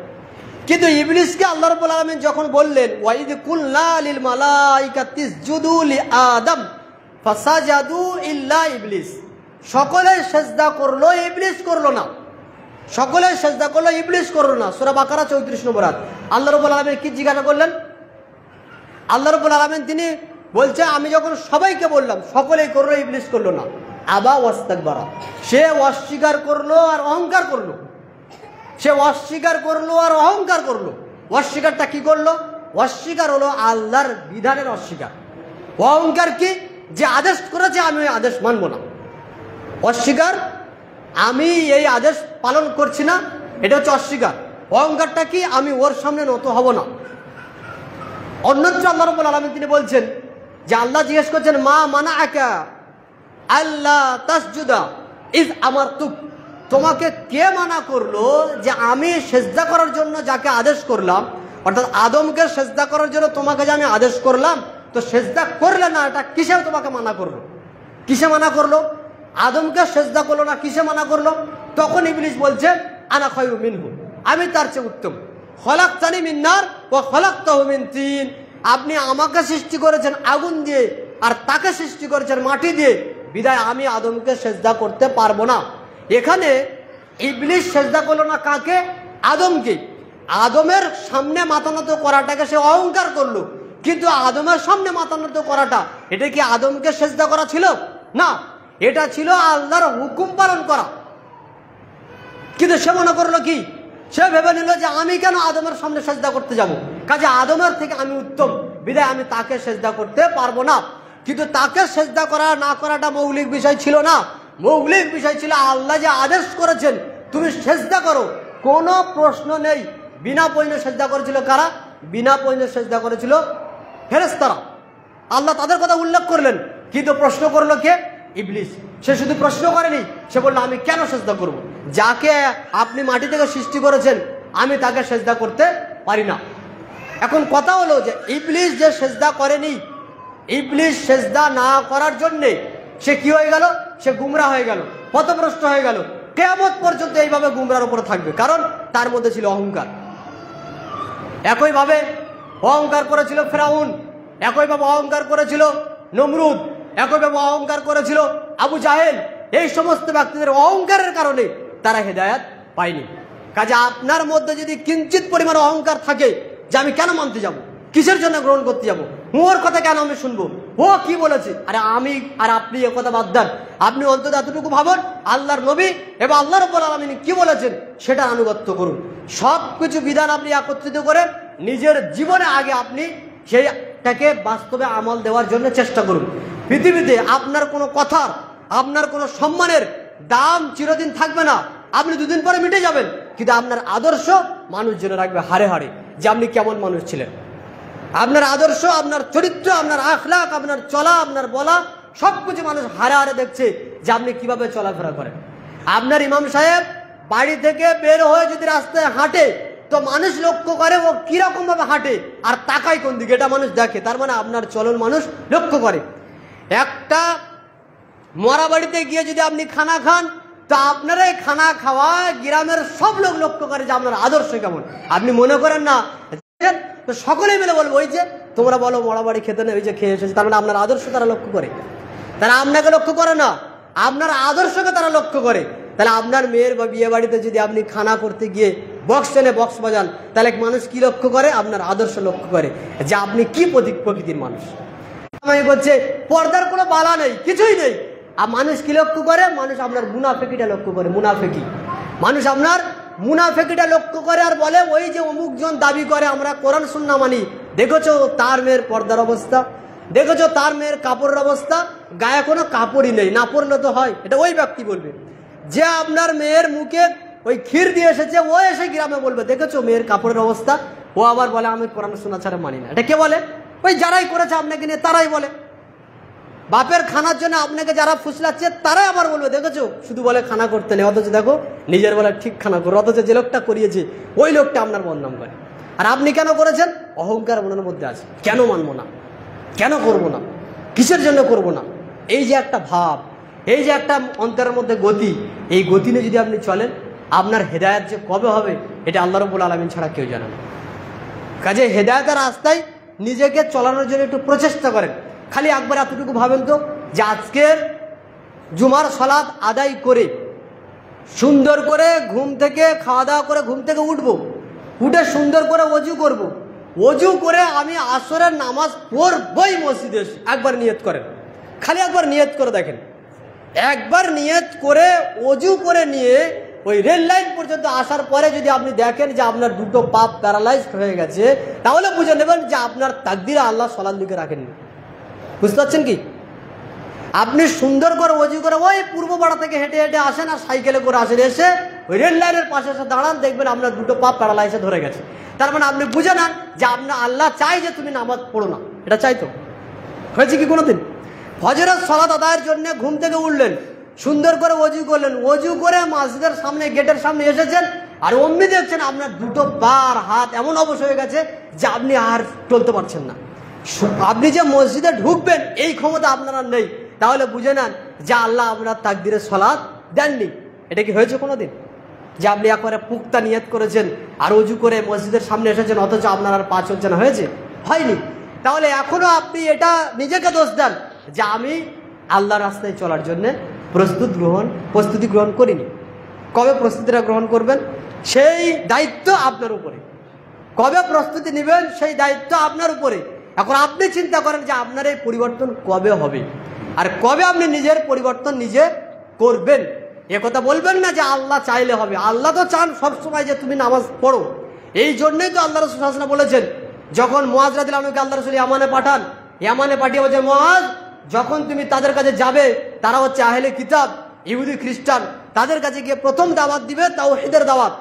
কিন্তু ইবলিসকে আল্লাহ রাব্বুল আলামিন যখন বললেন ওয়াইদ কুল্লা লিল মালাইকাতি ইসজুদু লি আদম ফাসাজাদু ইল্লা ইবলিস, সকলে সেজদা করলো, ইবলিস করলো না। সকলে সেজদা করলো, ইবলিস করলো না। সূরা বাকারা 34 নম্বর আয়াত। আল্লাহ রাব্বুল আলামিন কি জিজ্ঞাসা করলেন? আল্লাহ রাব্বুল আলামিন তিনি বলছে আমি যখন সবাইকে বললাম সকলেই করলো, ইবলিস করলো না। আবা ওয়াস্তাকবারা, সে অস্বীকার করলো আর অহংকার করলো। সে অস্বীকার করলো আর অহংকার করলো। অস্বীকারটা কি করলো? অস্বীকার হলো আল্লাহর বিধানের অস্বীকার। অহংকার কি? যে আদেশ করেছে আমি ওই আদেশ মানব না। অস্বীকার, আমি এই আদেশ পালন করছি না, এটা হচ্ছে অস্বীকার। অহংকারটা কি? আমি ওর সামনে নত হব না। অন্যত্র আল্লাহ রাব্বুল আলামিন তিনি বলছেন যে আল্লাহ জিজ্ঞেস করছেন মা মানাআকা আল্লাহ তাসজুদা ইজ আমারতুক, তোমাকে কে মানা করলো যে আমি সেজদা করার জন্য যাকে আদেশ করলাম, অর্থাৎ আদমকে সেজদা করার জন্য তোমাকে যে আমি আদেশ করলাম, তো সেজদা করলে না, এটা কিসে তোমাকে মানা করলো? কিসে মানা করলো? আদমকে সেজদা করলো না, কিসে মানা করলো? তখন ইবলিস বলছে আনা খায়রু মিনহু, আমি তার চেয়ে উত্তম। খলাকতানি মিন নার ওয়া খলাকতাহু মিন তিন, আপনি আমাকে সৃষ্টি করেছেন আগুন দিয়ে আর তাকে সৃষ্টি করেছেন মাটি দিয়ে, বিধায় আমি আদমকে সেজদা করতে পারবো না। এখানে ইবলিস সেজদা করলো না কাকে? আদমকে। আদমের সামনে মাথা নত করাটাকে সে অহংকার করলো, কিন্তু আদমের সামনে মাথা নত করাটা, এটা কি আদমকে সেজদা করা ছিল? না, এটা ছিল আল্লাহর হুকুম পালন করা। কিন্তু সে মনে করলো কি? সে ভেবে নিল যে আমি কেন আদমের সামনে সেজদা করতে যাব, কাজে আদমের থেকে আমি উত্তম, বিধায় আমি তাকে সেজদা করতে পারবো না। কিন্তু তাকে সেজদা করা না করাটা মৌলিক বিষয় ছিল না। মৌলিক বিষয় ছিল আল্লাহ যে আদেশ করেছেন তুমি সেজদা করো, কোনো প্রশ্ন নেই। বিনা প্রয়োজনে সেজদা করেছিল কারা? বিনা প্রয়োজনে সেজদা করেছিল ফেরেশতারা। আল্লাহ তাদের কথা উল্লেখ করলেন, কিন্তু প্রশ্ন করলো কে? ইবলিস। সে শুধু প্রশ্ন করেনি, সে বললো আমি কেন সেজদা করব? যাকে আপনি মাটি থেকে সৃষ্টি করেছেন আমি তাকে সেজদা করতে পারি না। এখন কথা হলো যে ইবলিস যে সেজদা করেনি, ইবলিস সেজদা না করার জন্যে সে কি হয়ে গেল? সে গুমরাহ হয়ে গেল, পথভ্রষ্ট হয়ে গেল। কিয়ামত পর্যন্ত এইভাবে গুমরার উপরে থাকবে, কারণ তার মধ্যে ছিল অহংকার। একইভাবে অহংকার করেছিল ফেরাউন, একইভাবে অহংকার করেছিল নমরুদ, একইভাবে অহংকার করেছিল আবু জাহেল। এই সমস্ত ব্যক্তিদের অহংকারের কারণে তারা হেদায়েত পায়নি। কাজে আপনার মধ্যে যদি কিঞ্চিত পরিমাণ অহংকার থাকে যে আমি কেন মানতে যাব, কিসের জন্য গ্রহণ করতে যাবো? ওর কথা কেন আমি শুনবো? ও কি বলেছে? আরে আমি আর আপনি এ কথা বাদ দেন, আপনি অন্তত এতটুকু ভাবুন আল্লাহর নবী এবং আল্লাহ রাব্বুল আলামিন কি বলেছেন সেটা আনুগত্য করুন। সব কিছু বিধান আপনি একত্রিত করে নিজের জীবনে আগে আপনি সেইটাকে বাস্তবে আমল দেওয়ার জন্য চেষ্টা করুন। পৃথিবীতে আপনার কোনো কথার, আপনার কোনো সম্মানের দাম চিরদিন থাকবে না, আপনি দুদিন পরে মিটে যাবেন, কিন্তু আপনার আদর্শ মানুষ জেনে রাখবে হারে হারে যে আপনি কেমন মানুষ ছিলেন। আপনার আদর্শ, আপনার চরিত্র, আপনার আখলাক, আপনার চলা, আপনার বলা সবকিছু মানুষ হারে হারে দেখছে যে আপনি কিভাবে চলাফেরা করেন। আপনার ইমাম সাহেব বাড়ি থেকে বের হয়ে যদি রাস্তায় হাঁটে তো মানুষ লক্ষ্য করে ও কিরকম ভাবে হাঁটে আর তাকায় কোন দিকে, এটা মানুষ দেখে। তার মানে আপনার চলন মানুষ লক্ষ্য করে। একটা মরা বাড়িতে গিয়ে যদি আপনি খানা খান তো আপনার এই খানা খাওয়া গ্রামের সব লোক লক্ষ্য করে যে আপনার আদর্শ কেমন। আপনি মনে করেন না তো সকলেই মিলে বলবো ওই যে তোমরা বলো মরা বাড়ি খেতে নেই, ওই যে খেয়ে এসেছে, তার মানে আপনার আদর্শ তারা লক্ষ্য করে। তারা আপনাকে লক্ষ্য করে না, আপনার আদর্শকে তারা লক্ষ্য করে। তাহলে আপনার মেয়ের বা বিয়ে বাড়িতে যদি আপনি খানা করতে গিয়ে বক্স টেনে বক্স বাজান, তাহলে মানুষ কি লক্ষ্য করে? আপনার আদর্শ লক্ষ্য করে যে আপনি কি প্রকৃতির মানুষ। আমি বলছে পর্দার কোনো বালা নেই, কিছুই নেই। আর মানুষ কি লক্ষ্য করে? মানুষ আপনার মুনাফেকিটা লক্ষ্য করে। মুনাফেকি মানুষ আপনার মুনাফেকিটা লক্ষ্য করে আর বলে ওই যে অমুকজন দাবি করে আমরা কোরআন সুন্নাহ মানি, দেখেছো তার মেয়ের পর্দার অবস্থা, দেখেছো তার মেয়ের কাপড়ের অবস্থা, গায়ে কোনো কাপড়ই নেই, না পরলে তো হয়। এটা ওই ব্যক্তি বলবে। যে আপনার মেয়ের মুখে ওই ক্ষীর দিয়ে এসেছে ও এসে গ্রামে বলবে দেখেছো মেয়ের কাপড়ের অবস্থা, ও আবার বলে আমি কোরআন সুন্নাহ ছাড়া মানি না। এটা কে বলে? ওই যারাই করেছে আপনাকে নিয়ে তারাই বলে। বাপের খানার জন্য আপনাকে যারা ফুসলাচ্ছে তারাই আবার বলবে দেখেছো শুধু বলে খানা করতে নেই, অথচ দেখো নিজের বলে ঠিক খানা করো, অথচ যে লোকটা করিয়েছে ওই লোকটা আপনার বদনাম করে। আর আপনি কেন করেছেন? অহংকার মনের মধ্যে আছে, কেন মানবো না, কেন করব না, কিসের জন্য করব না। এই যে একটা ভাব, এই যে একটা অন্তরের মধ্যে গতি, এই গতি নিয়ে যদি আপনি চলেন আপনার হেদায়েত যে কবে হবে এটা আল্লাহ রাব্বুল আলামিন ছাড়া কেউ জানে না। কাজে হেদায়েতের রাস্তায় নিজেকে চলানোর জন্য একটু প্রচেষ্টা করেন। খালি একবার এতটুকু ভাবেন তো যে আজকের জুমার সালাত আদায় করে সুন্দর করে ঘুম থেকে খাওয়া দাওয়া করে ঘুম থেকে উঠবো, উঠে সুন্দর করে অজু করব, অজু করে আমি আসরের নামাজ পড়বই মসজিদে এসে। একবার নিয়ত করেন, খালি একবার নিয়ত করে দেখেন। একবার নিয়ত করে অজু করে নিয়ে ওই রেল লাইন পর্যন্ত আসার পরে যদি আপনি দেখেন যে আপনার দুটো পাপ প্যারালাইজ হয়ে গেছে, তাহলে বুঝে নেবেন যে আপনার তাকদিরে আল্লাহ সলাৎ লিখে রাখেননি। বুঝতে পারছেন কি? আপনি সুন্দর করে অজু করে ওই পূর্ব পাড়া থেকে হেঁটে হেঁটে আসেন আর সাইকেলে করে আসেন, এসে ওই রেল লাইনের পাশে এসে দাঁড়ান, দেখবেন আপনার দুটো পাপ প্যারালাইজে ধরে গেছে। তার মানে আপনি বুঝে নেন যে আপনার আল্লাহ চাই যে তুমি নামাজ পড়ো না। এটা চাইতো? হয়েছে কি কোনোদিন? ফজরের সালাত আদায়ের জন্য ঘুম থেকে উঠলেন, সুন্দর করে অজু করলেন, অজু করে মসজিদের সামনে গেটের সামনে এসেছেন আর অমনি দেখছেন আপনার দুটো পা আর হাত এমন অবশ হয়ে গেছে যে আপনি আর চলতে পারছেন না। আপনি যে মসজিদে ঢুকবেন এই ক্ষমতা আপনার আর নেই। তাহলে বুঝে নেন যে আল্লাহ আপনার তাকদিরে সালাত দেননি। এটা কি হয়েছে কোনোদিন যে আপনি একবারে পুক্তা নিয়ত করেছেন আর অজু করে মসজিদের সামনে এসেছেন অথচ আপনার আর পা চলছে না? হয়েছে? হয়নি। তাহলে এখনো আপনি এটা নিজেকে দোষ দেন যে আমি আল্লাহর রাস্তায় চলার জন্য প্রস্তুতি গ্রহণ করিনি। কবে প্রস্তুতিটা গ্রহণ করবেন সেই দায়িত্ব আপনার উপরে, কবে প্রস্তুতি নেবেন সেই দায়িত্ব আপনার উপরে। এখন আপনি চিন্তা করেন যে আপনার এই পরিবর্তন কবে হবে আর কবে আপনি নিজের পরিবর্তন নিজে করবেন। একথা বলবেন না যে আল্লাহ চাইলে হবে। আল্লাহ তো চান সবসময় যে তুমি নামাজ পড়ো। এই জন্যই তো আল্লাহ রাসূল সাল্লাল্লাহু আলাইহি ওয়াসাল্লাম বলেছেন, যখন মুআজ রাদিয়াল্লাহু আনহুকে আল্লাহ রাসূল ইয়ামানে পাঠান, ইয়ামানে পাঠিয়ে বলছেন মুআজ যখন তুমি তাদের কাছে যাবে, তারা হচ্ছে আহলে কিতাব, ইহুদি খ্রিস্টান, তাদের কাছে গিয়ে প্রথম দাওয়াত দিবে তাওহীদের দাওয়াত।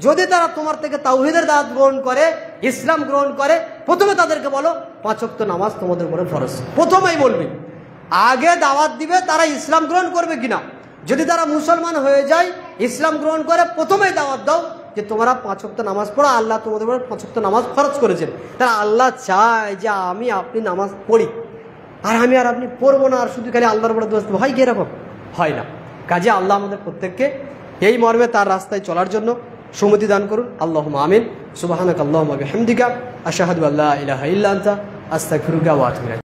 যদি তারা তোমার থেকে তাওহীদের দাওয়াত গ্রহণ করে, ইসলাম গ্রহণ করে, প্রথমে তাদেরকে বলো 5 ওয়াক্ত নামাজ তোমাদের উপরে ফরজ। প্রথমেই বলবে, আগে দাওয়াত দিবে তারা ইসলাম গ্রহণ করবে কিনা। যদি তারা মুসলমান হয়ে যায়, ইসলাম গ্রহণ করে, প্রথমেই দাওয়াত দাও যে তোমরা 5 ওয়াক্ত নামাজ পড়ো, আল্লাহ তোমাদের উপরে 5 ওয়াক্ত নামাজ ফরজ করেছেন। তারা আল্লাহ চায় যে আমি আপনি নামাজ পড়ি আর আমি আর আপনি পড়বো না আর শুধু খালি আল্লাহর উপরে দোষ দেবো। হয় কি এরকম? হয় না। কাজে আল্লাহ আমাদের প্রত্যেককে এই মর্মে তার রাস্তায় চলার জন্য সুমতি দান করুন। আল্লাহুম্মা আমিন। সুবহানাকা আল্লাহুম্মা বিহামদিকা আশহাদু আল্লা ইলাহা ইল্লা আনতা আস্তাগফিরুকা ওয়া আতুবু ইলাইক।